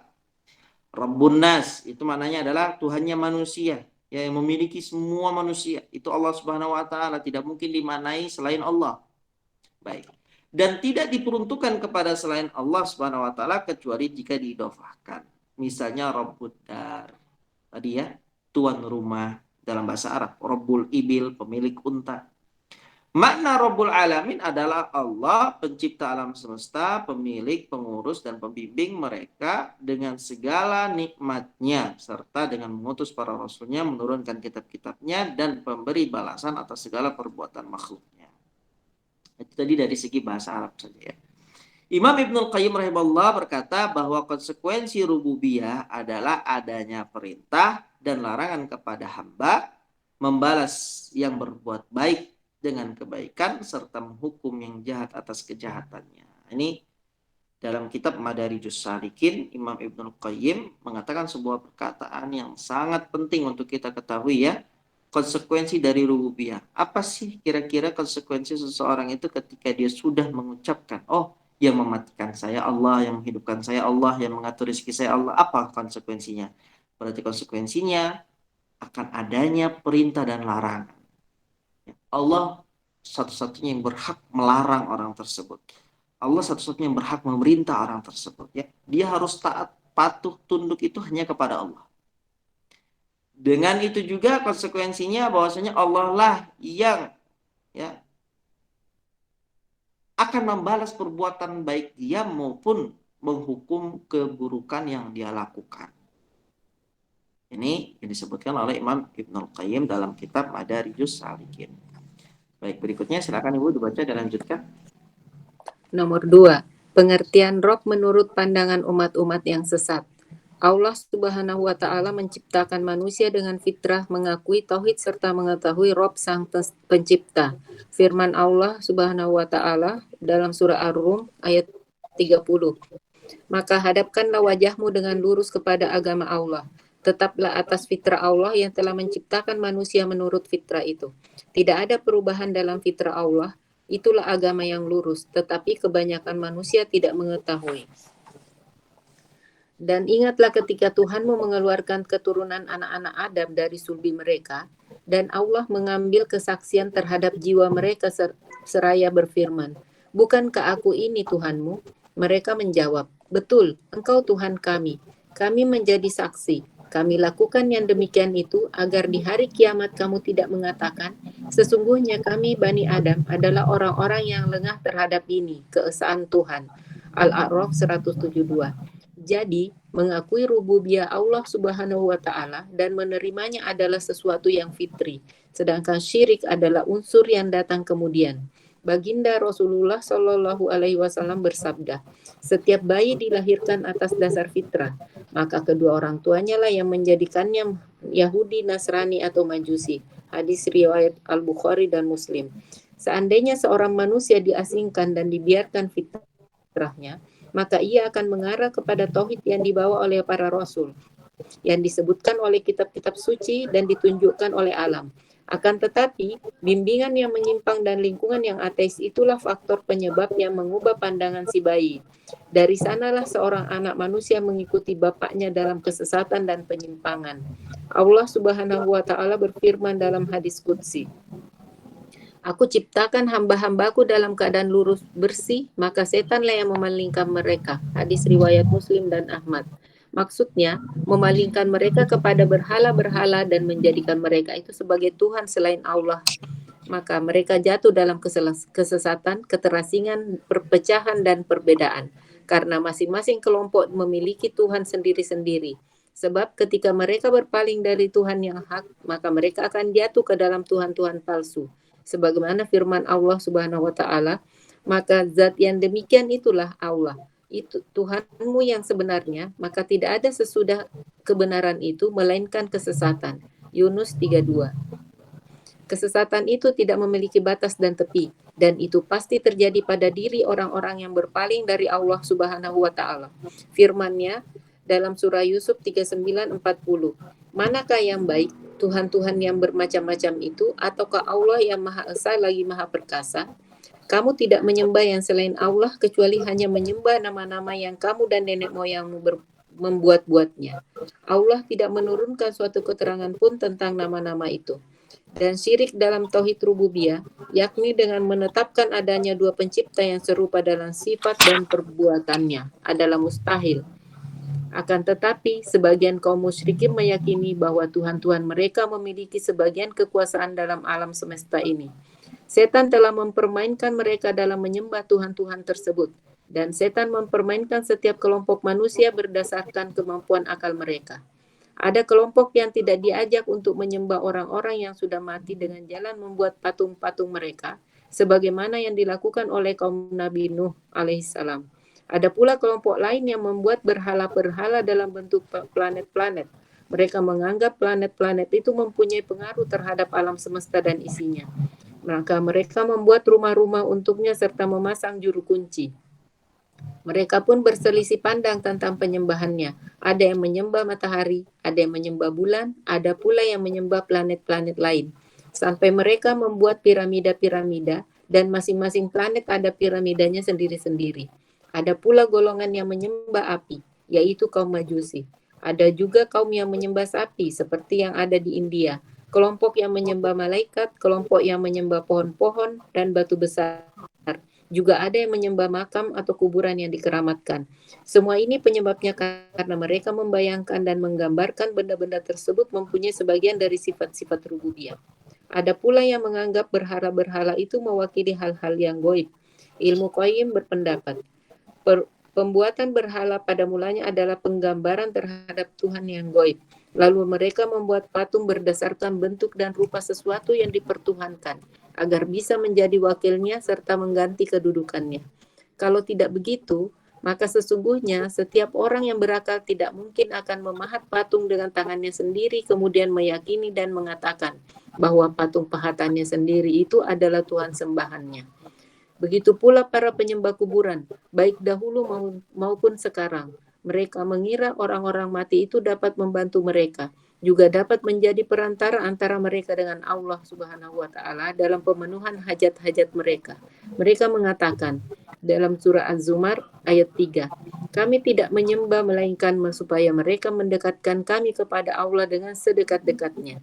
Rabbun Nas itu maknanya adalah Tuhannya manusia, ya, yang memiliki semua manusia. Itu Allah Subhanahu wa taala, tidak mungkin dimaknai selain Allah. Baik. Dan tidak diperuntukkan kepada selain Allah Subhanahu wa taala kecuali jika diidofahkan. Misalnya Rabbud Dar. Tadi ya, tuan rumah dalam bahasa Arab. Rabbul Ibil, pemilik unta. Makna Rabbul Alamin adalah Allah, pencipta alam semesta, pemilik, pengurus, dan pembimbing mereka dengan segala nikmatnya, serta dengan mengutus para rasulnya, menurunkan kitab-kitabnya, dan pemberi balasan atas segala perbuatan makhluknya. Itu tadi dari segi bahasa Arab saja ya. Imam Ibnul Qayyim rahimahullah berkata bahwa konsekuensi rububiyah adalah adanya perintah dan larangan kepada hamba, membalas yang berbuat baik dengan kebaikan serta menghukum yang jahat atas kejahatannya. Ini dalam kitab Madarijus Salikin, Imam Ibnul Qayyim mengatakan sebuah perkataan yang sangat penting untuk kita ketahui ya, konsekuensi dari rububiyah. Apa sih kira-kira konsekuensi seseorang itu ketika dia sudah mengucapkan, oh, yang mematikan saya Allah, yang menghidupkan saya Allah, yang mengatur rezeki saya Allah. Apa konsekuensinya? Berarti konsekuensinya akan adanya perintah dan larangan. Allah satu-satunya yang berhak melarang orang tersebut. Allah satu-satunya yang berhak memerintah orang tersebut, ya. Dia harus taat, patuh, tunduk itu hanya kepada Allah. Dengan itu juga konsekuensinya bahwasanya Allah lah yang, ya, akan membalas perbuatan baik dia maupun menghukum keburukan yang dia lakukan. Ini yang disebutkan oleh Imam Ibnul Qayyim dalam kitab Madarijus Salikin. Baik, berikutnya silakan Ibu dibaca dan lanjutkan. Nomor 2. Pengertian Rob menurut pandangan umat-umat yang sesat. Allah Subhanahu wa Ta'ala menciptakan manusia dengan fitrah mengakui tauhid serta mengetahui Rob sang pencipta. Firman Allah Subhanahu wa Ta'ala dalam surah Ar-Rum ayat 30. Maka hadapkanlah wajahmu dengan lurus kepada agama Allah. Tetaplah atas fitrah Allah yang telah menciptakan manusia menurut fitrah itu. Tidak ada perubahan dalam fitrah Allah. Itulah agama yang lurus, tetapi kebanyakan manusia tidak mengetahui. Dan ingatlah ketika Tuhanmu mengeluarkan keturunan anak-anak Adam dari sulbi mereka, dan Allah mengambil kesaksian terhadap jiwa mereka seraya berfirman, bukankah aku ini Tuhanmu? Mereka menjawab, betul, engkau Tuhan kami. Kami menjadi saksi. Kami lakukan yang demikian itu agar di hari kiamat kamu tidak mengatakan, sesungguhnya kami Bani Adam adalah orang-orang yang lengah terhadap ini, keesaan Tuhan. Al-A'raf 172. Jadi, mengakui rububiyah Allah Subhanahu wa Ta'ala dan menerimanya adalah sesuatu yang fitri, sedangkan syirik adalah unsur yang datang kemudian. Baginda Rasulullah Shallallahu Alaihi Wasallam bersabda, setiap bayi dilahirkan atas dasar fitrah, maka kedua orang tuanya lah yang menjadikannya Yahudi, Nasrani atau Majusi. Hadis riwayat Al-Bukhari dan Muslim. Seandainya seorang manusia diasingkan dan dibiarkan fitrahnya, maka ia akan mengarah kepada tauhid yang dibawa oleh para rasul, yang disebutkan oleh kitab-kitab suci dan ditunjukkan oleh alam. Akan tetapi, bimbingan yang menyimpang dan lingkungan yang ateis itulah faktor penyebab yang mengubah pandangan si bayi. Dari sanalah seorang anak manusia mengikuti bapaknya dalam kesesatan dan penyimpangan. Allah Subhanahu wa Ta'ala berfirman dalam hadis qudsi, Aku ciptakan hamba-hambaku dalam keadaan lurus bersih, maka setanlah yang memalingkan mereka. Hadis riwayat Muslim dan Ahmad. Maksudnya, memalingkan mereka kepada berhala-berhala dan menjadikan mereka itu sebagai Tuhan selain Allah. Maka mereka jatuh dalam kesesatan, keterasingan, perpecahan, dan perbedaan. Karena masing-masing kelompok memiliki Tuhan sendiri-sendiri. Sebab ketika mereka berpaling dari Tuhan yang hak, maka mereka akan jatuh ke dalam Tuhan-Tuhan palsu. Sebagaimana firman Allah Subhanahu wa Ta'ala, maka zat yang demikian itulah Allah, itu Tuhanmu yang sebenarnya, maka tidak ada sesudah kebenaran itu melainkan kesesatan. Yunus 3:2. Kesesatan itu tidak memiliki batas dan tepi, dan itu pasti terjadi pada diri orang-orang yang berpaling dari Allah Subhanahu wa Ta'ala. Firman-Nya dalam surah Yusuf 39:40. Manakah yang baik, Tuhan-Tuhan yang bermacam-macam itu, ataukah Allah yang Maha Esa lagi Maha Perkasa? Kamu tidak menyembah yang selain Allah, kecuali hanya menyembah nama-nama yang kamu dan nenek moyangmu membuat-buatnya. Allah tidak menurunkan suatu keterangan pun tentang nama-nama itu. Dan syirik dalam tauhid rububiyah, yakni dengan menetapkan adanya dua pencipta yang serupa dalam sifat dan perbuatannya, adalah mustahil. Akan tetapi, sebagian kaum musyrikin meyakini bahwa Tuhan-Tuhan mereka memiliki sebagian kekuasaan dalam alam semesta ini. Setan telah mempermainkan mereka dalam menyembah Tuhan-Tuhan tersebut, dan setan mempermainkan setiap kelompok manusia berdasarkan kemampuan akal mereka. Ada kelompok yang tidak diajak untuk menyembah orang-orang yang sudah mati dengan jalan membuat patung-patung mereka, sebagaimana yang dilakukan oleh kaum Nabi Nuh alaihissalam. Ada pula kelompok lain yang membuat berhala-berhala dalam bentuk planet-planet. Mereka menganggap planet-planet itu mempunyai pengaruh terhadap alam semesta dan isinya. Maka mereka membuat rumah-rumah untuknya serta memasang juru kunci. Mereka pun berselisih pandang tentang penyembahannya. Ada yang menyembah matahari, ada yang menyembah bulan, ada pula yang menyembah planet-planet lain. Sampai mereka membuat piramida-piramida, dan masing-masing planet ada piramidanya sendiri-sendiri. Ada pula golongan yang menyembah api, yaitu kaum Majusi. Ada juga kaum yang menyembah sapi, seperti yang ada di India. Kelompok yang menyembah malaikat, kelompok yang menyembah pohon-pohon dan batu besar. Juga ada yang menyembah makam atau kuburan yang dikeramatkan. Semua ini penyebabnya karena mereka membayangkan dan menggambarkan benda-benda tersebut mempunyai sebagian dari sifat-sifat rububiyah. Ada pula yang menganggap berhala-berhala itu mewakili hal-hal yang goib. Ilmu Qayyim berpendapat, pembuatan berhala pada mulanya adalah penggambaran terhadap Tuhan yang goib. Lalu mereka membuat patung berdasarkan bentuk dan rupa sesuatu yang dipertuhankan, agar bisa menjadi wakilnya serta mengganti kedudukannya. Kalau tidak begitu, maka sesungguhnya setiap orang yang berakal tidak mungkin akan memahat patung dengan tangannya sendiri, kemudian meyakini dan mengatakan bahwa patung pahatannya sendiri itu adalah Tuhan sembahannya. Begitu pula para penyembah kuburan, baik dahulu maupun sekarang. Mereka mengira orang-orang mati itu dapat membantu mereka, juga dapat menjadi perantara antara mereka dengan Allah Subhanahu wa Ta'ala dalam pemenuhan hajat-hajat mereka. Mereka mengatakan dalam surah Az-Zumar ayat 3, kami tidak menyembah melainkan supaya mereka mendekatkan kami kepada Allah dengan sedekat-dekatnya.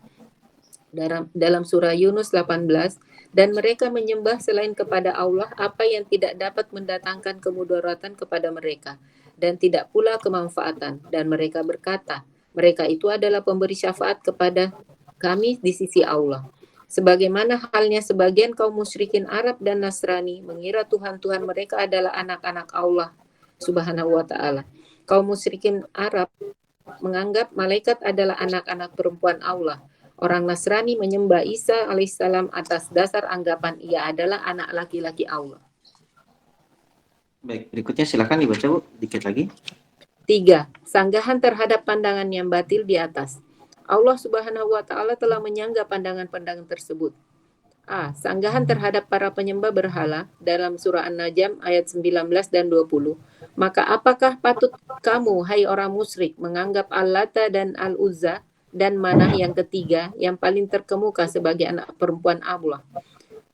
Dalam surah Yunus 18, dan mereka menyembah selain kepada Allah apa yang tidak dapat mendatangkan kemudaratan kepada mereka dan tidak pula kemanfaatan, dan mereka berkata mereka itu adalah pemberi syafaat kepada kami di sisi Allah. Sebagaimana halnya sebagian kaum musyrikin Arab dan Nasrani mengira Tuhan-Tuhan mereka adalah anak-anak Allah Subhanahu wa Ta'ala. Kaum musyrikin Arab menganggap malaikat adalah anak-anak perempuan Allah. Orang Nasrani menyembah Isa alaihissalam atas dasar anggapan ia adalah anak laki-laki Allah. Baik, berikutnya silakan dibaca Bu, dikit lagi. 3. Sanggahan terhadap pandangan yang batil di atas. Allah Subhanahu wa Ta'ala telah menyangga pandangan-pandangan tersebut. A. Sanggahan terhadap para penyembah berhala dalam surah An-Najm ayat 19 dan 20. Maka apakah patut kamu, hai orang musyrik, menganggap Al-Lata dan Al-Uzza dan Manah yang ketiga yang paling terkemuka sebagai anak perempuan Allah?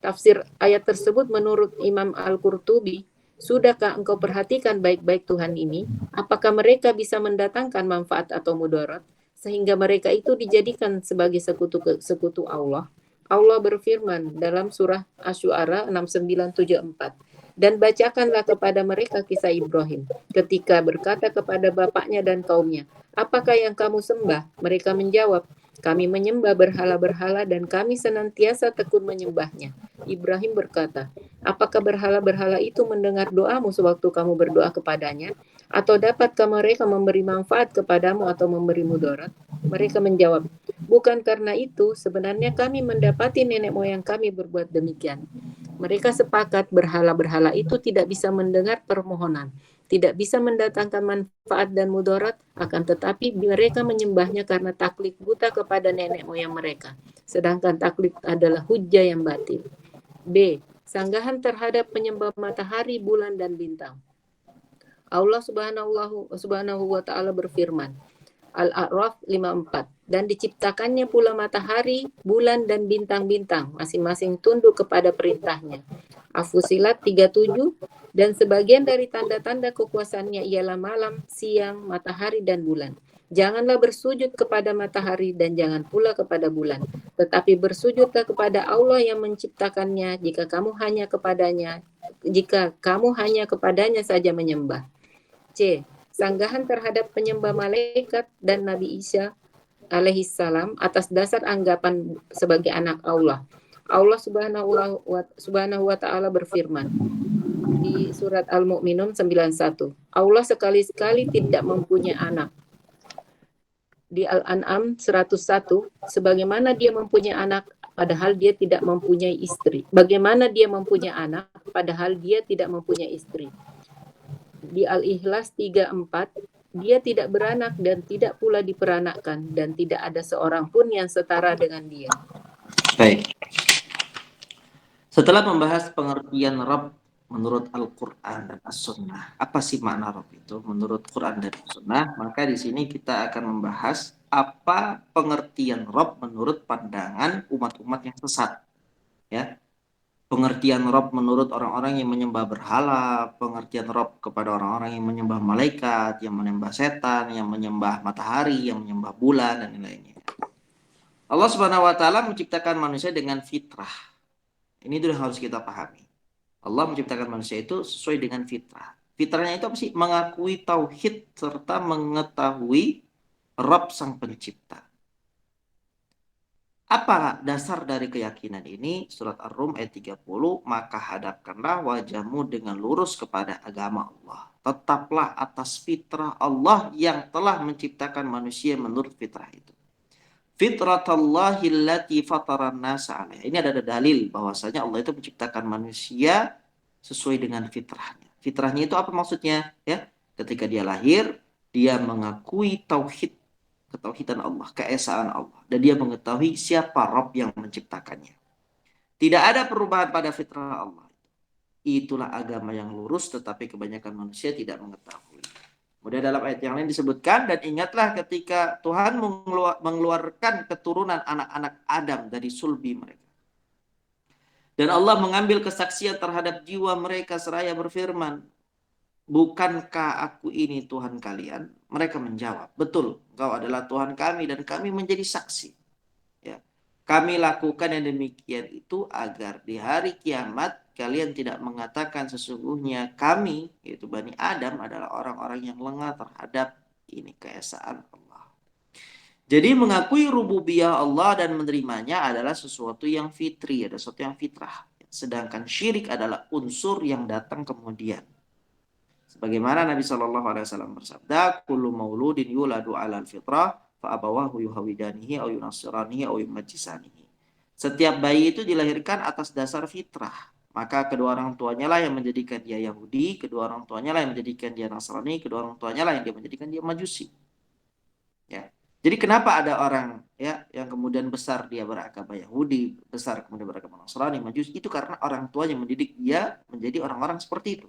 Tafsir ayat tersebut menurut Imam Al-Qurtubi, sudahkah engkau perhatikan baik-baik Tuhan ini? Apakah mereka bisa mendatangkan manfaat atau mudarat sehingga mereka itu dijadikan sebagai sekutu Allah? Allah berfirman dalam surah Asy-Syu'ara 6974, dan bacakanlah kepada mereka kisah Ibrahim ketika berkata kepada bapaknya dan kaumnya, apakah yang kamu sembah? Mereka menjawab, kami menyembah berhala-berhala dan kami senantiasa tekun menyembahnya. Ibrahim berkata, apakah berhala-berhala itu mendengar doamu sewaktu kamu berdoa kepadanya? Atau dapatkah mereka memberi manfaat kepadamu atau memberi mudarat? Mereka menjawab, bukan karena itu, sebenarnya kami mendapati nenek moyang kami berbuat demikian. Mereka sepakat berhala-berhala itu tidak bisa mendengar permohonan, tidak bisa mendatangkan manfaat dan mudarat, akan tetapi mereka menyembahnya karena taklid buta kepada nenek moyang mereka. Sedangkan taklid adalah hujjah yang batil. B. Sanggahan terhadap penyembah matahari, bulan, dan bintang. Allah Subhanahu wa Ta'ala berfirman, Al-A'raf 54, dan diciptakannya pula matahari, bulan, dan bintang-bintang, masing-masing tunduk kepada perintahnya. Al-Fussilat 37, dan sebagian dari tanda-tanda kekuasaannya ialah malam, siang, matahari, dan bulan. Janganlah bersujud kepada matahari dan jangan pula kepada bulan, tetapi bersujudlah kepada Allah yang menciptakannya jika kamu hanya kepadanya saja menyembah. C. Sanggahan terhadap penyembah malaikat dan Nabi Isa alaihissalam atas dasar anggapan sebagai anak Allah. Allah Subhanahu wa Ta'ala berfirman di surat Al-Mu'minun 91, Allah sekali-sekali tidak mempunyai anak. Di Al-An'am 101, sebagaimana dia mempunyai anak padahal dia tidak mempunyai istri. Bagaimana dia mempunyai anak padahal dia tidak mempunyai istri. Di Al-Ikhlas 34, dia tidak beranak dan tidak pula diperanakkan dan tidak ada seorang pun yang setara dengan dia. Baik. Setelah membahas pengertian Rabb menurut Al-Quran dan As-Sunnah, apa sih makna Rabb itu menurut Quran dan Sunnah? Maka di sini kita akan membahas apa pengertian Rabb menurut pandangan umat-umat yang sesat. Ya, pengertian Rabb menurut orang-orang yang menyembah berhala, pengertian Rabb kepada orang-orang yang menyembah malaikat, yang menyembah setan, yang menyembah matahari, yang menyembah bulan, dan lain-lainnya. Allah Subhanahu wa Ta'ala menciptakan manusia dengan fitrah. Ini sudah harus kita pahami. Allah menciptakan manusia itu sesuai dengan fitrah. Fitrahnya itu apa sih? Mengakui tauhid serta mengetahui Rabb sang pencipta. Apa dasar dari keyakinan ini? Surat Ar-Rum ayat 30, maka hadapkanlah wajahmu dengan lurus kepada agama Allah. Tetaplah atas fitrah Allah yang telah menciptakan manusia menurut fitrah itu. Fitratallahi allati fataran nasa 'alaiha. Ini ada dalil bahwasanya Allah itu menciptakan manusia sesuai dengan fitrahnya. Fitrahnya itu apa maksudnya? Ya, ketika dia lahir, dia mengakui tauhid, ketauhidan Allah, keesaan Allah, dan dia mengetahui siapa Rabb yang menciptakannya. Tidak ada perubahan pada fitrah Allah. Itulah agama yang lurus, tetapi kebanyakan manusia tidak mengetahui. Kemudian dalam ayat yang lain disebutkan, dan ingatlah ketika Tuhan mengeluarkan keturunan anak-anak Adam dari sulbi mereka. Dan Allah mengambil kesaksian terhadap jiwa mereka seraya berfirman, bukankah aku ini Tuhan kalian? Mereka menjawab, betul, engkau adalah Tuhan kami dan kami menjadi saksi. Ya. Kami lakukan yang demikian itu agar di hari kiamat kalian tidak mengatakan sesungguhnya kami, yaitu Bani Adam, adalah orang-orang yang lengah terhadap ini keesaan Allah. Jadi mengakui rububiyah Allah dan menerimanya adalah sesuatu yang fitri, ada sesuatu yang fitrah. Sedangkan syirik adalah unsur yang datang kemudian. Sebagaimana Nabi SAW bersabda, kullu mauludin yuladu alal fitrah, fa'abawahu yuhawidanihi, au yunasiranihi, au yumajjisanihi. Setiap bayi itu dilahirkan atas dasar fitrah. Maka kedua orang tuanya lah yang menjadikan dia Yahudi, kedua orang tuanya lah yang menjadikan dia Nasrani, kedua orang tuanya lah yang dia menjadikan dia Majusi. Ya. Jadi kenapa ada orang ya yang kemudian besar dia beragama Yahudi, besar kemudian beragama Nasrani, Majusi, itu karena orang tuanya mendidik dia menjadi orang-orang seperti itu.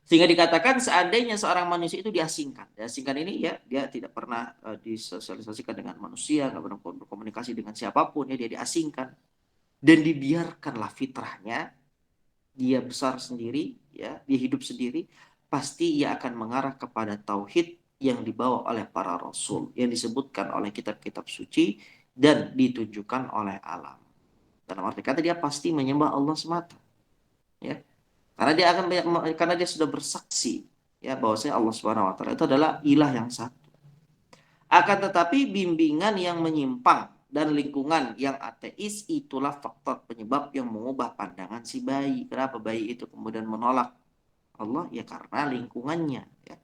Sehingga dikatakan seandainya seorang manusia itu diasingkan. Diasingkan ini ya dia tidak pernah disosialisasikan dengan manusia, nggak pernah berkomunikasi dengan siapapun, ya dia diasingkan. Dan dibiarkanlah fitrahnya, dia besar sendiri, ya dia hidup sendiri, pasti ia akan mengarah kepada tauhid yang dibawa oleh para rasul, yang disebutkan oleh kitab-kitab suci dan ditunjukkan oleh alam. Dalam arti kata dia pasti menyembah Allah semata. Ya. Karena dia sudah bersaksi ya bahwasanya Allah Subhanahu wa taala itu adalah ilah yang satu. Akan tetapi bimbingan yang menyimpang dan lingkungan yang ateis itulah faktor penyebab yang mengubah pandangan si bayi. Kenapa bayi itu kemudian menolak Allah? Ya karena lingkungannya, ya.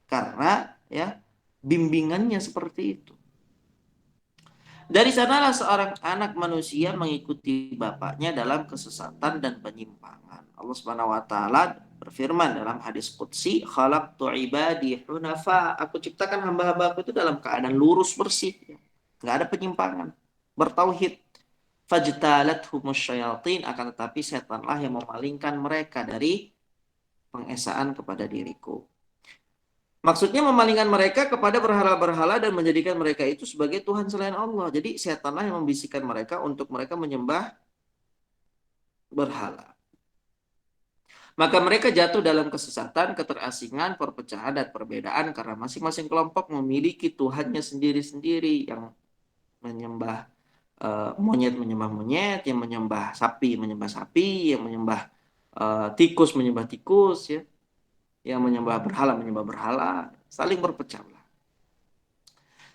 Karena ya bimbingannya seperti itu. Dari sanalah seorang anak manusia mengikuti bapaknya dalam kesesatan dan penyimpangan. Allah Subhanahu wa taala berfirman dalam hadis qudsi, khalaqtu ibadi hunafa. Aku ciptakan hamba-hambaku itu dalam keadaan lurus bersih, enggak ada penyimpangan, bertauhid. Fajtalathumus syayatin, akan tetapi setanlah yang memalingkan mereka dari pengesaan kepada diriku. Maksudnya memalingkan mereka kepada berhala-berhala dan menjadikan mereka itu sebagai Tuhan selain Allah. Jadi setanlah yang membisikkan mereka untuk mereka menyembah berhala. Maka mereka jatuh dalam kesesatan, keterasingan, perpecahan, dan perbedaan karena masing-masing kelompok memiliki Tuhannya sendiri-sendiri, yang menyembah monyet menyembah monyet, yang menyembah sapi, yang menyembah tikus menyembah tikus, ya. Yang menyembah berhala, saling berpecah belah.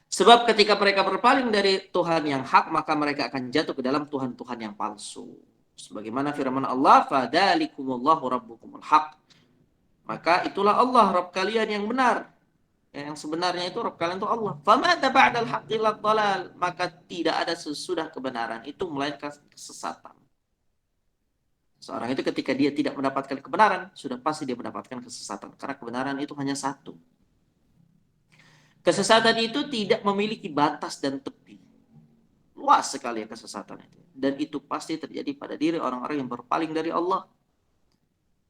Sebab ketika mereka berpaling dari Tuhan yang hak, maka mereka akan jatuh ke dalam Tuhan-Tuhan yang palsu. Sebagaimana firman Allah, fadzalikumullahu rabbukumul haq. Maka itulah Allah Rabb kalian yang benar. Yang sebenarnya itu Rabb kalian itu Allah. Famada ba'dal haqqi illa dhalal. Maka tidak ada sesudah kebenaran itu melainkan kesesatan. Seorang itu ketika dia tidak mendapatkan kebenaran, sudah pasti dia mendapatkan kesesatan. Karena kebenaran itu hanya satu. Kesesatan itu tidak memiliki batas dan tepi. Luas sekali ya kesesatan itu. Dan itu pasti terjadi pada diri orang-orang yang berpaling dari Allah.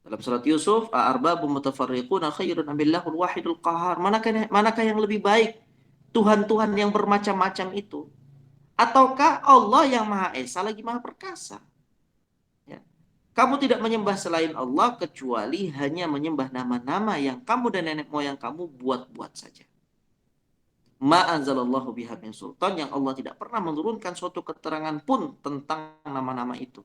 Dalam surat Yusuf, A'arbabun mutafarriquna khairun amillahul wahidul qahar. Manakah yang lebih baik? Tuhan-Tuhan yang bermacam-macam itu. Ataukah Allah yang Maha Esa lagi Maha Perkasa? Kamu tidak menyembah selain Allah kecuali hanya menyembah nama-nama yang kamu dan nenek moyang kamu buat-buat saja. Ma anzalallahu biha min sultan, yang Allah tidak pernah menurunkan suatu keterangan pun tentang nama-nama itu.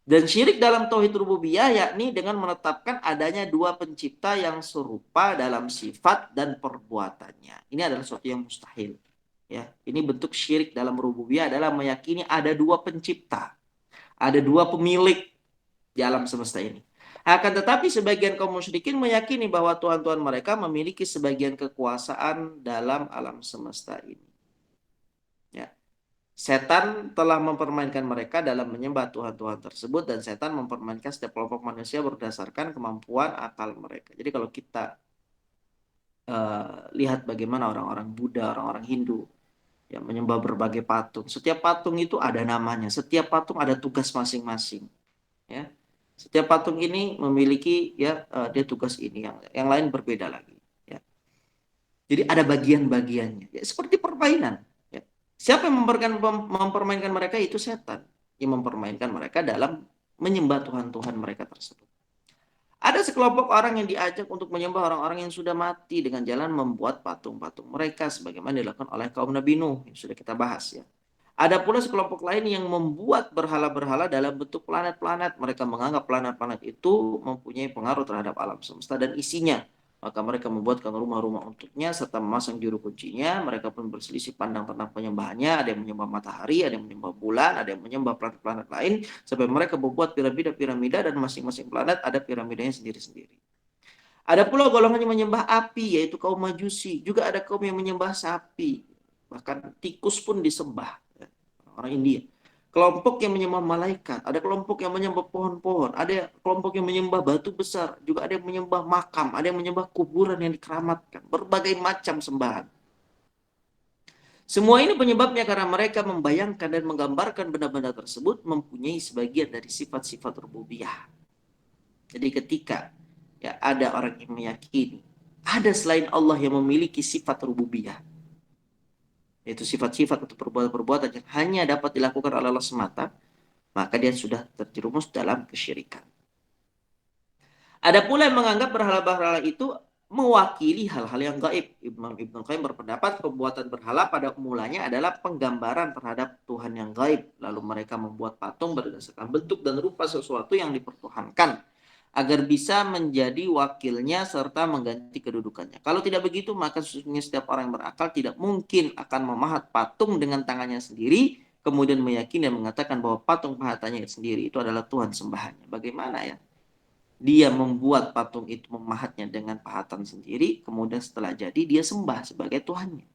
Dan syirik dalam tauhid rububiyah yakni dengan menetapkan adanya dua pencipta yang serupa dalam sifat dan perbuatannya. Ini adalah sesuatu yang mustahil. Ya, ini bentuk syirik dalam rububiyah adalah meyakini ada dua pencipta, ada dua pemilik di alam semesta ini. Akan tetapi sebagian kaum musyrikin meyakini bahwa Tuhan-Tuhan mereka memiliki sebagian kekuasaan dalam alam semesta ini. Ya. Setan telah mempermainkan mereka dalam menyembah Tuhan-Tuhan tersebut, dan setan mempermainkan setiap kelompok manusia berdasarkan kemampuan akal mereka. Jadi kalau kita lihat bagaimana orang-orang Buddha, orang-orang Hindu yang menyembah berbagai patung. Setiap patung itu ada namanya, setiap patung ada tugas masing-masing. Ya. Setiap patung ini memiliki dia tugas ini, yang lain berbeda lagi. Ya. Jadi ada bagian-bagiannya. Ya, seperti permainan. Siapa yang mempermainkan mereka? Itu setan yang mempermainkan mereka dalam menyembah Tuhan-Tuhan mereka tersebut. Ada sekelompok orang yang diajak untuk menyembah orang-orang yang sudah mati dengan jalan membuat patung-patung mereka sebagaimana dilakukan oleh kaum Nabi Nuh yang sudah kita bahas ya. Ada pula sekelompok lain yang membuat berhala-berhala dalam bentuk planet-planet. Mereka menganggap planet-planet itu mempunyai pengaruh terhadap alam semesta dan isinya. Maka mereka membuatkan rumah-rumah untuknya serta memasang juru kuncinya. Mereka pun berselisih pandang tentang penyembahannya. Ada yang menyembah matahari, ada yang menyembah bulan, ada yang menyembah planet-planet lain. Sampai mereka membuat piramida-piramida dan masing-masing planet ada piramidanya sendiri-sendiri. Ada pula golongan yang menyembah api, yaitu kaum Majusi. Juga ada kaum yang menyembah sapi. Bahkan tikus pun disembah. Orang India. Kelompok yang menyembah malaikat, ada kelompok yang menyembah pohon-pohon, ada kelompok yang menyembah batu besar, juga ada yang menyembah makam, ada yang menyembah kuburan yang dikeramatkan, berbagai macam sembahan. Semua ini penyebabnya karena mereka membayangkan dan menggambarkan benda-benda tersebut mempunyai sebagian dari sifat-sifat rububiyah. Jadi ketika ada orang yang meyakini ada selain Allah yang memiliki sifat rububiyah, yaitu sifat-sifat atau perbuatan-perbuatan yang hanya dapat dilakukan oleh Allah semata, maka dia sudah terjerumus dalam kesyirikan. Ada pula yang menganggap berhala-berhala itu mewakili hal-hal yang gaib. Ibnu Qayyim berpendapat pembuatan berhala pada mulanya adalah penggambaran terhadap Tuhan yang gaib. Lalu mereka membuat patung berdasarkan bentuk dan rupa sesuatu yang dipertuhankan, agar bisa menjadi wakilnya serta mengganti kedudukannya. Kalau tidak begitu, maka sesungguhnya setiap orang yang berakal tidak mungkin akan memahat patung dengan tangannya sendiri, kemudian meyakini dan mengatakan bahwa patung pahatannya sendiri itu adalah Tuhan sembahannya. Bagaimana ya? Dia membuat patung itu, memahatnya dengan pahatan sendiri, kemudian setelah jadi dia sembah sebagai Tuhannya.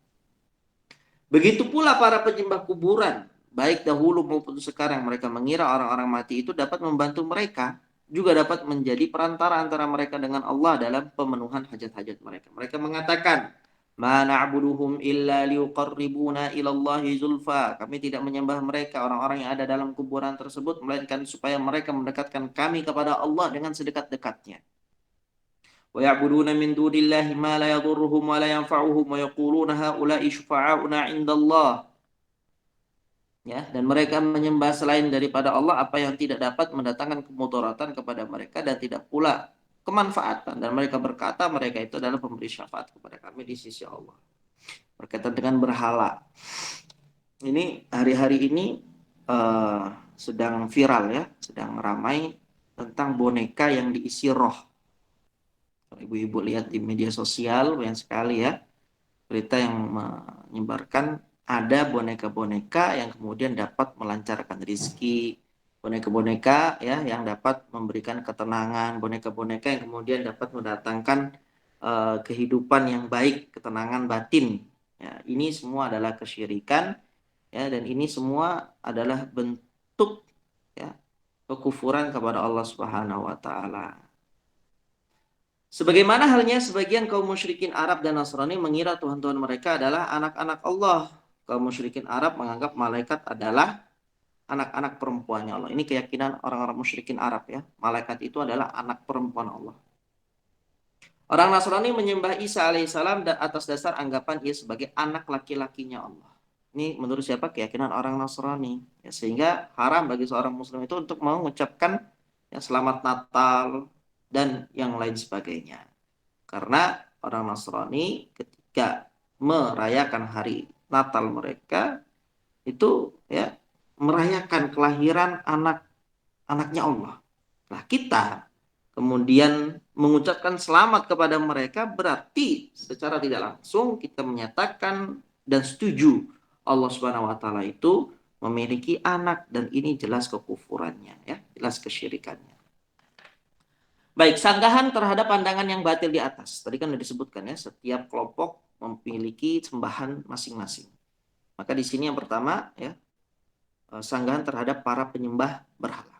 Begitu pula para penyembah kuburan, baik dahulu maupun sekarang, mereka mengira orang-orang mati itu dapat membantu mereka, juga dapat menjadi perantara antara mereka dengan Allah dalam pemenuhan hajat-hajat mereka. Mereka mengatakan, "Ma na'buduhum illa liuqarribuna ilallahi zulfa." Kami tidak menyembah mereka, orang-orang yang ada dalam kuburan tersebut, melainkan supaya mereka mendekatkan kami kepada Allah dengan sedekat-dekatnya. Wa ya'buduna min dunillahi ma la yadhurruhum wa la yanfa'uhum wa yaquluna haula'i syufa'auna 'indallah. Ya, dan mereka menyembah selain daripada Allah apa yang tidak dapat mendatangkan kemudaratan kepada mereka dan tidak pula kemanfaatan, dan mereka berkata mereka itu adalah pemberi syafaat kepada kami di sisi Allah. Berkaitan dengan berhala, ini hari-hari ini sedang viral ya, sedang ramai tentang boneka yang diisi roh. Kalau ibu-ibu lihat di media sosial banyak sekali ya berita yang menyebarkan ada boneka-boneka yang kemudian dapat melancarkan rezeki, boneka-boneka ya yang dapat memberikan ketenangan, boneka-boneka yang kemudian dapat mendatangkan kehidupan yang baik, ketenangan batin. Ya, ini semua adalah kesyirikan ya, dan ini semua adalah bentuk ya kekufuran kepada Allah Subhanahu wa taala. Sebagaimana halnya sebagian kaum musyrikin Arab dan Nasrani mengira Tuhan-Tuhan mereka adalah anak-anak Allah. Kaum musyrikin Arab menganggap malaikat adalah anak-anak perempuannya Allah. Ini keyakinan orang-orang musyrikin Arab ya. Malaikat itu adalah anak perempuan Allah. Orang Nasrani menyembah Isa alaihissalam atas dasar anggapan ia sebagai anak laki-lakinya Allah. Ini menurut siapa? Keyakinan orang Nasrani. Ya, sehingga haram bagi seorang muslim itu untuk mengucapkan ya, selamat Natal dan yang lain sebagainya. Karena orang Nasrani ketika merayakan hari Natal mereka itu ya merayakan kelahiran anak anaknya Allah. Nah, kita kemudian mengucapkan selamat kepada mereka, berarti secara tidak langsung kita menyatakan dan setuju Allah Subhanahu wa taala itu memiliki anak, dan ini jelas kekufurannya, ya, jelas kesyirikannya. Baik, sanggahan terhadap pandangan yang batil di atas. Tadi kan sudah disebutkan ya, setiap kelompok memiliki sembahan masing-masing. Maka di sini yang pertama ya, sanggahan terhadap para penyembah berhala.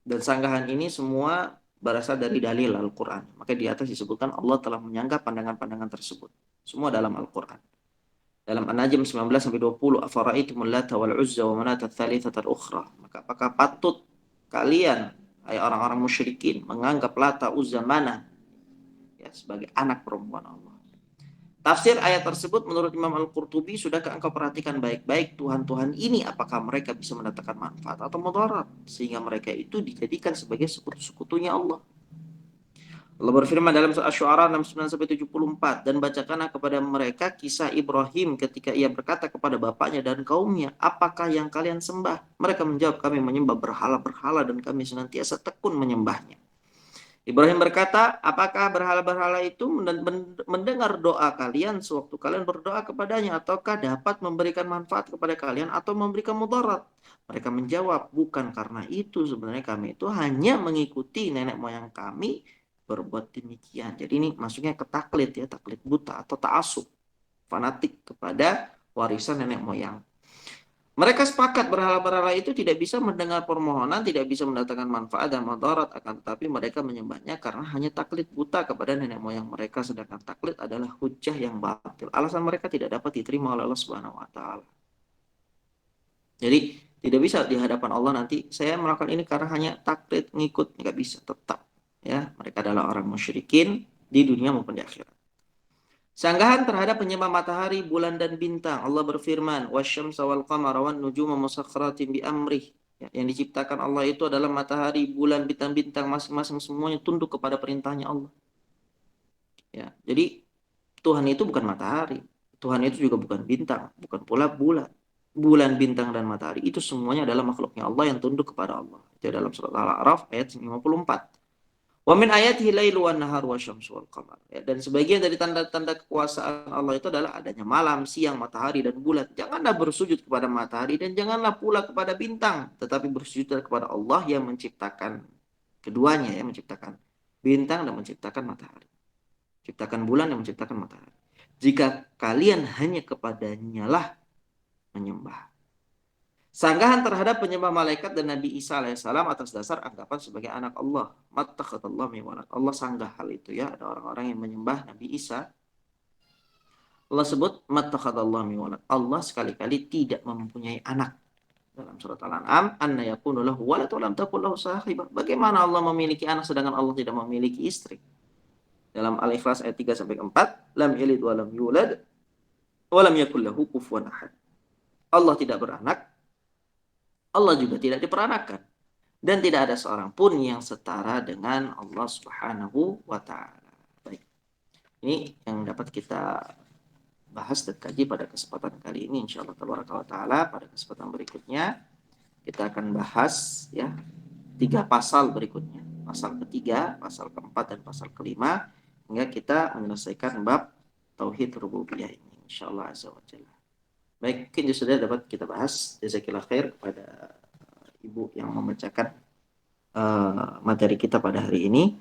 Dan sanggahan ini semua berasal dari dalil Al-Quran. Maka di atas disebutkan Allah telah menyanggah pandangan-pandangan tersebut. Semua dalam Al-Quran. Dalam An-Najm 19-20, afara'aitumul lata wal uzza wa manata tsalitsata al-ukhra. Maka apakah patut kalian, hai orang-orang musyrikin, menganggap Lata, Uzza, Manah ya, sebagai anak perempuan Allah? Tafsir ayat tersebut menurut Imam Al-Qurtubi, sudahkah engkau perhatikan baik-baik Tuhan-Tuhan ini, apakah mereka bisa mendatangkan manfaat atau mudarat, sehingga mereka itu dijadikan sebagai sekutu-sekutunya Allah. Allah berfirman dalam surah Asy-Syu'ara 69-74, dan bacakanlah kepada mereka kisah Ibrahim ketika ia berkata kepada bapaknya dan kaumnya, apakah yang kalian sembah? Mereka menjawab, kami menyembah berhala-berhala dan kami senantiasa tekun menyembahnya. Ibrahim berkata, apakah berhala-berhala itu mendengar doa kalian sewaktu kalian berdoa kepadanya, ataukah dapat memberikan manfaat kepada kalian atau memberikan mudarat? Mereka menjawab, bukan karena itu, sebenarnya kami itu hanya mengikuti nenek moyang kami berbuat demikian. Jadi ini masuknya ke taklid ya, taklid buta atau ta'assub, fanatik kepada warisan nenek moyang. Mereka sepakat berhala-berhala itu tidak bisa mendengar permohonan, tidak bisa mendatangkan manfaat dan mudarat, akan tetapi mereka menyembahnya karena hanya taklid buta kepada nenek moyang mereka, sedangkan taklid adalah hujjah yang batil. Alasan mereka tidak dapat diterima oleh Allah Subhanahu wa taala. Jadi tidak bisa di hadapan Allah nanti saya melakukan ini karena hanya taklid, ngikut, nggak bisa, tetap ya, mereka adalah orang musyrikin di dunia maupun di akhirat. Sanggahan terhadap penyembah matahari, bulan dan bintang. Allah berfirman, wasyamsa wal qamara wan nujuma musakhkharatin bi amrih. Ya, yang diciptakan Allah itu adalah matahari, bulan, bintang-bintang, masing-masing semuanya tunduk kepada perintahnya Allah. Ya, jadi Tuhan itu bukan matahari, Tuhan itu juga bukan bintang, bukan pula bulan. Bulan, bintang dan matahari itu semuanya adalah makhluknya Allah yang tunduk kepada Allah. Itu dalam surat Al-A'raf ayat 54. Wa min ayatihi lailu wan nahar wasyamsu wal qamar. Ya, dan sebagian dari tanda-tanda kekuasaan Allah itu adalah adanya malam, siang, matahari dan bulan. Janganlah bersujud kepada matahari dan janganlah pula kepada bintang, tetapi bersujud kepada Allah yang menciptakan keduanya, ya, menciptakan bintang dan menciptakan matahari. Menciptakan bulan dan menciptakan matahari. Jika kalian hanya kepadanya lah menyembah. Sanggahan terhadap penyembah malaikat dan Nabi Isa alaihissalam atas dasar anggapan sebagai anak Allah. Mattakhadallahu min walad. Allah sanggah hal itu ya. Ada orang-orang yang menyembah Nabi Isa. Allah sebut mattakhadallahu min walad. Allah sekali-kali tidak mempunyai anak. Dalam surat Al-An'am, anna yakunu lahu walad wa lam takul lahu sahibah. Bagaimana Allah memiliki anak sedangkan Allah tidak memiliki istri? Dalam Al-Ikhlas ayat 3-4, lam yalid wa lam yulad wa lam yakul lahu kufuwan ahad. Allah tidak beranak, Allah juga tidak diperanakan, dan tidak ada seorang pun yang setara dengan Allah Subhanahu wa taala. Baik. Ini yang dapat kita bahas dan kaji pada kesempatan kali ini, insyaallah taala. Pada kesempatan berikutnya kita akan bahas ya 3 pasal berikutnya. Pasal ketiga, pasal keempat dan pasal kelima, hingga kita menyelesaikan bab tauhid rububiyah ini insyaallah azza wa jalla. Baik, mungkin sudah dapat kita bahas. Jazakillah khair kepada Ibu yang membacakan materi kita pada hari ini.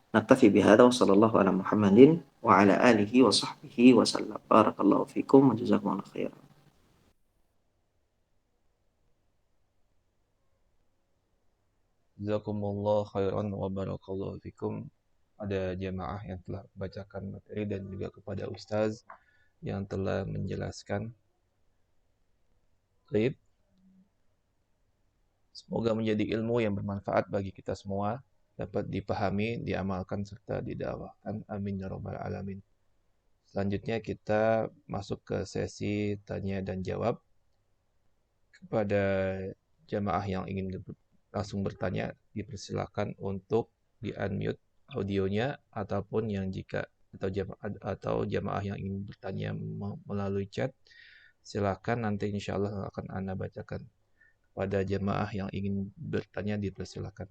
Naktafi bihadza wa sallallahu ala Muhammadin wa ala alihi wa sahbihi wa sallam. Barakallahu fikum wa jazakumullahu khairan. Jazakumullah khairan wa barakallahu fikum. Ada jamaah yang telah bacakan materi dan juga kepada Ustaz yang telah menjelaskan. Baik. Semoga menjadi ilmu yang bermanfaat bagi kita semua, dapat dipahami, diamalkan, serta didakwahkan. Amin ya rabbal alamin. Selanjutnya kita masuk ke sesi tanya dan jawab. Kepada jamaah yang ingin langsung bertanya, dipersilakan untuk di-unmute audionya, ataupun yang atau jamaah yang ingin bertanya melalui chat, silakan, nanti insya Allah akan Anda bacakan. Pada jemaah yang ingin bertanya dipersilakan.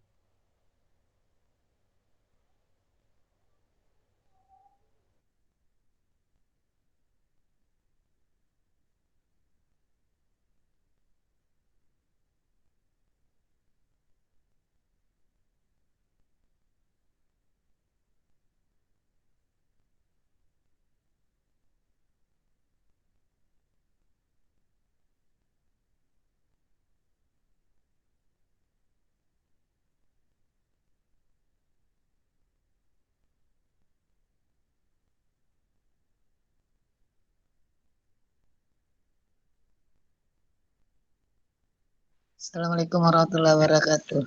Assalamualaikum warahmatullahi wabarakatuh.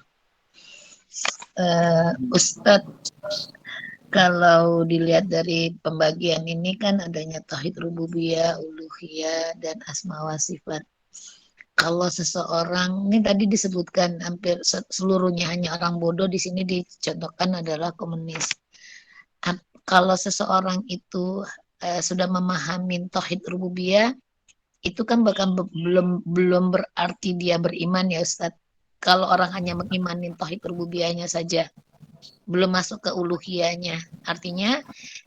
Ustadz, kalau dilihat dari pembagian ini kan adanya tauhid rububiyah, uluhiyah, dan asma wa sifat. Kalau seseorang, ini tadi disebutkan hampir seluruhnya hanya orang bodoh, di sini dicontohkan adalah komunis. Kalau seseorang itu sudah memahami tauhid rububiyah, itu kan bahkan belum berarti dia beriman ya Ustadz. Kalau orang hanya mengimani tauhid rububiyahnya saja, belum masuk ke uluhiyahnya. Artinya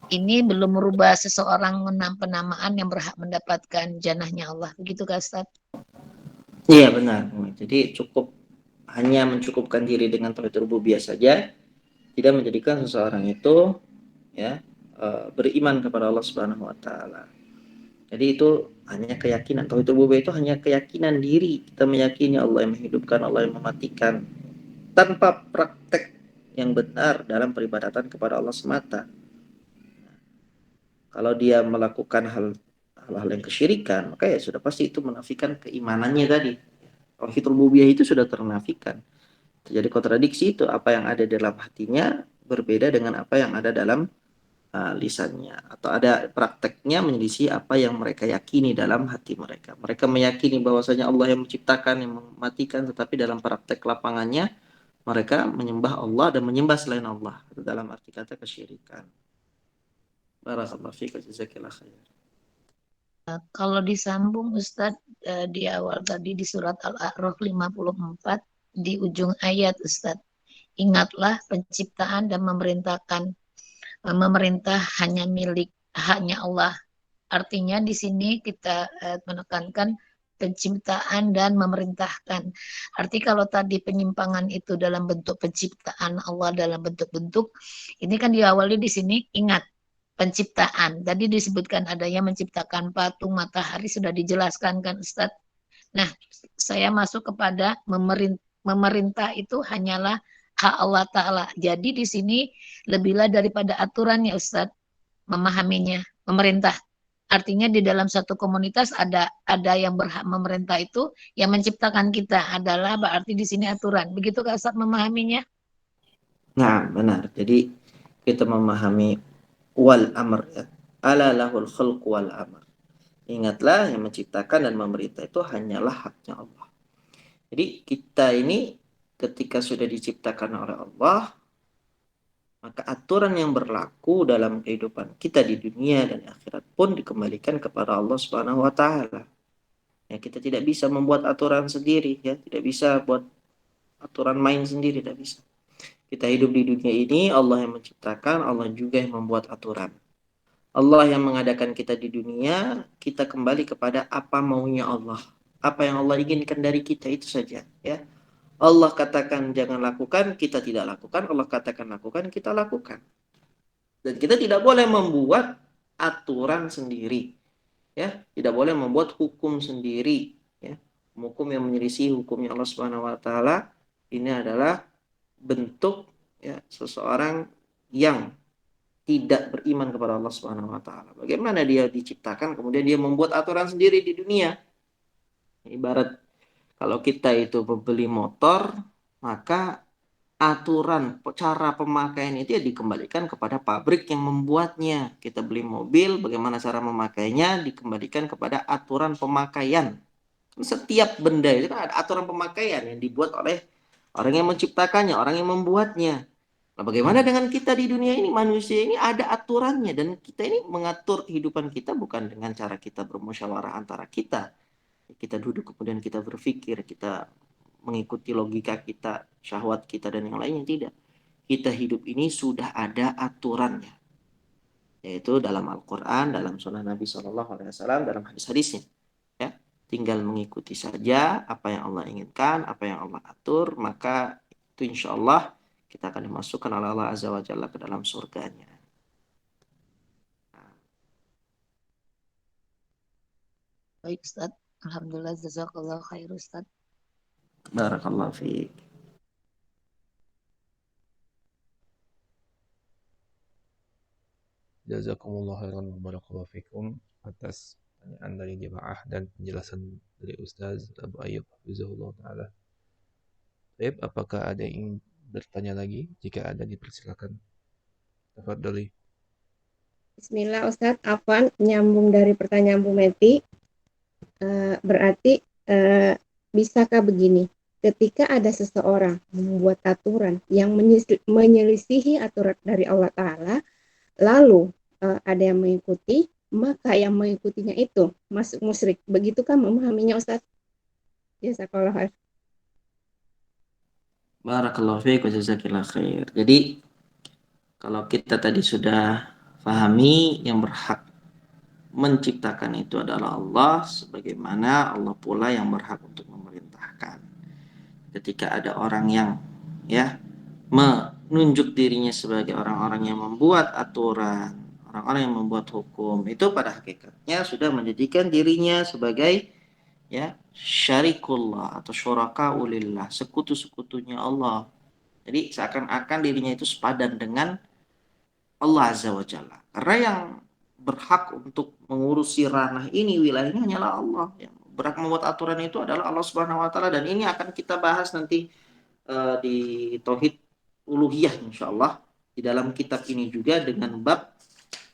ini belum merubah seseorang penamaan yang berhak mendapatkan janahnya Allah. Begitu kan Ustaz? Iya benar. Jadi hanya mencukupkan diri dengan tauhid rububiyah saja, tidak menjadikan seseorang itu ya beriman kepada Allah Subhanahu wa taala. Jadi itu hanya keyakinan. Tauhid rububiyah itu hanya keyakinan diri. Kita meyakini Allah yang menghidupkan, Allah yang mematikan, tanpa praktek yang benar dalam peribadatan kepada Allah semata. Kalau dia melakukan hal-hal yang kesyirikan, maka ya sudah pasti itu menafikan keimanannya tadi. Tauhid rububiyah itu sudah ternafikan. Terjadi kontradiksi itu, apa yang ada dalam hatinya berbeda dengan apa yang ada dalam lisannya, atau ada prakteknya menyelisih apa yang mereka yakini dalam hati mereka. Mereka meyakini bahwasanya Allah yang menciptakan, yang mematikan, tetapi dalam praktek lapangannya mereka menyembah Allah dan menyembah selain Allah, dalam arti kata kesyirikan. Barakallahu fiik, jazakallahu khair. Kalau disambung Ustadz di awal tadi di surat Al-A'raf 54 di ujung ayat Ustadz, ingatlah penciptaan dan memerintah hanya hanya Allah. Artinya di sini kita menekankan penciptaan dan memerintahkan. Arti kalau tadi penyimpangan itu dalam bentuk penciptaan Allah dalam bentuk-bentuk, ini kan diawali di sini ingat penciptaan. Tadi disebutkan adanya menciptakan patung, matahari, sudah dijelaskan kan Ustadz. Nah, saya masuk kepada memerintah itu hanyalah hak Allah Ta'ala. Jadi di sini lebihlah daripada aturan ya Ustadz memahaminya, memerintah. Artinya di dalam satu komunitas ada yang berhak memerintah itu, yang menciptakan kita adalah berarti di sini aturan. Begitu Kak Ustadz memahaminya? Nah, benar. Jadi kita memahami wal amr ya. Ala lahul khalq wal amr. Ingatlah yang menciptakan dan memerintah itu hanyalah haknya Allah. Jadi kita ini ketika sudah diciptakan oleh Allah, maka aturan yang berlaku dalam kehidupan kita di dunia dan akhirat pun dikembalikan kepada Allah Subhanahu wa taala. Ya, kita tidak bisa membuat aturan sendiri ya, tidak bisa buat aturan main sendiri, tidak bisa. Kita hidup di dunia ini, Allah yang menciptakan, Allah juga yang membuat aturan. Allah yang mengadakan kita di dunia, kita kembali kepada apa maunya Allah. Apa yang Allah inginkan dari kita, itu saja ya. Allah katakan jangan lakukan, kita tidak lakukan. Allah katakan lakukan, kita lakukan. Dan kita tidak boleh membuat aturan sendiri. Ya, tidak boleh membuat hukum sendiri, ya. Hukum yang menyelisih hukumnya Allah Subhanahu wa taala ini adalah bentuk ya seseorang yang tidak beriman kepada Allah Subhanahu wa taala. Bagaimana dia diciptakan kemudian dia membuat aturan sendiri di dunia? Ibarat kalau kita itu membeli motor, maka aturan cara pemakaian itu ya dikembalikan kepada pabrik yang membuatnya. Kita beli mobil, bagaimana cara memakainya dikembalikan kepada aturan pemakaian. Setiap benda itu kan ada aturan pemakaian yang dibuat oleh orang yang menciptakannya, orang yang membuatnya. Nah, bagaimana dengan kita di dunia ini? Manusia ini ada aturannya, dan kita ini mengatur kehidupan kita bukan dengan cara kita bermusyawarah antara kita. Kita duduk kemudian kita berpikir, kita mengikuti logika kita, syahwat kita dan yang lainnya, tidak. Kita hidup ini sudah ada aturannya, yaitu dalam Al-Quran, dalam Sunnah Nabi SAW, dalam hadis-hadisnya. Ya, tinggal mengikuti saja apa yang Allah inginkan, apa yang Allah atur, maka itu insya Allah kita akan dimasukkan oleh Allah Azza wa Jalla ke dalam surganya. Baik Ustaz, Alhamdulillah, jazakallah khair Ustaz. Barakallahu fiik. Jazakumullah khairan wa barakallahu fikum atas pertanyaan dari jemaah dan penjelasan dari Ustaz Abu Ayyub Hafizahullah Ta'ala. Baik, apakah ada yang ingin bertanya lagi? Jika ada, dipersilakan. Tafadhali. Bismillah Ustadz, Afwan, nyambung dari pertanyaan Bu Meti, berarti bisakah begini, ketika ada seseorang membuat aturan yang menyelisihi aturan dari Allah Ta'ala, lalu ada yang mengikuti, maka yang mengikutinya itu masuk musyrik. Begitukah memahaminya Ustadz? Jazakallah khair. Barakallahu fiik wa jazakillah khair. Jadi kalau kita tadi sudah pahami yang berhak menciptakan itu adalah Allah, sebagaimana Allah pula yang berhak untuk memerintahkan. Ketika ada orang yang menunjuk dirinya sebagai orang-orang yang membuat aturan, orang-orang yang membuat hukum, itu pada hakikatnya sudah menjadikan dirinya sebagai syarikullah atau syurakaulillah, sekutu-sekutunya Allah. Jadi seakan-akan dirinya itu sepadan dengan Allah Azza wa Jalla. Karena yang berhak untuk mengurusi ranah ini, wilayahnya hanyalah Allah. Yang berhak membuat aturan itu adalah Allah Subhanahu wa Ta'ala. Dan ini akan kita bahas nanti di Tauhid Uluhiyah insyaallah, di dalam kitab ini juga dengan bab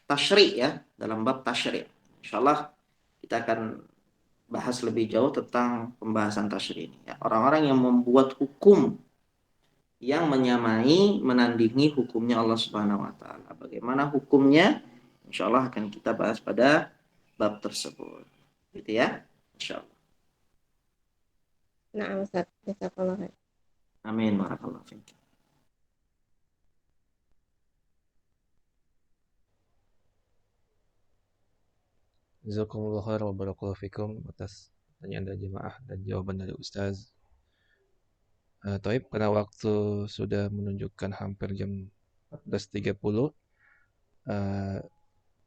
tasyri', dalam bab tasyri'. Insyaallah kita akan bahas lebih jauh tentang pembahasan tasyri' ini. Orang-orang yang membuat hukum yang menyamai, menandingi hukumnya Allah Subhanahu wa Ta'ala. Bagaimana hukumnya? Insyaallah akan kita bahas pada bab tersebut. Gitu ya, insyaallah. Nah, Ustaz, jazakallah khair. Amin, barakallahu fiik. Jazakumullah khairan wa barakallahu fikum atas pertanyaan dari jemaah dan jawaban dari Ustaz. Taib, karena waktu sudah menunjukkan hampir jam 14.30,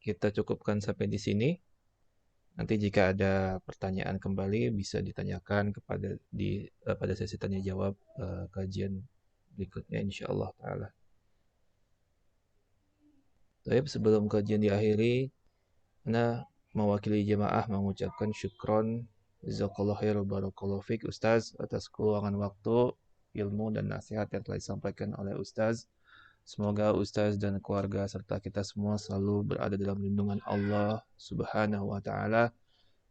kita cukupkan sampai di sini. Nanti jika ada pertanyaan kembali bisa ditanyakan pada sesi tanya jawab kajian berikutnya insyaallah taala. Taib, sebelum kajian diakhiri, ana mewakili jemaah mengucapkan syukron jazakallahu khairan barakallahu fik Ustaz atas keluangan waktu, ilmu dan nasihat yang telah disampaikan oleh Ustaz. Semoga Ustaz dan keluarga serta kita semua selalu berada dalam lindungan Allah Subhanahu wa Ta'ala,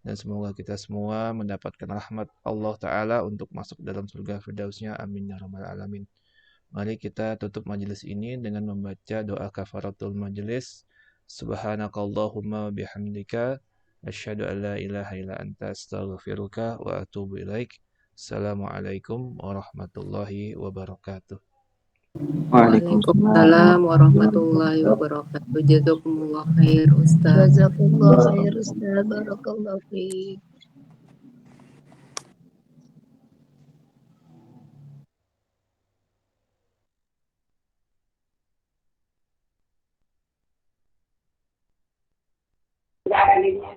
dan semoga kita semua mendapatkan rahmat Allah Ta'ala untuk masuk dalam surga firdausnya. Amin ya rabbal alamin. Mari kita tutup majelis ini dengan membaca doa kafaratul majelis. Subhanakallahumma wa bihamdika asyhadu an la ilaha illa anta astaghfiruka wa atubu ilaik. Assalamualaikum warahmatullahi wabarakatuh. Waalaikumsalam warahmatullahi wabarakatuh. Jazakumullah khair Ustaz. Jazakallah khair Ustaz, barakallahu fiik. Nggak ada linknya.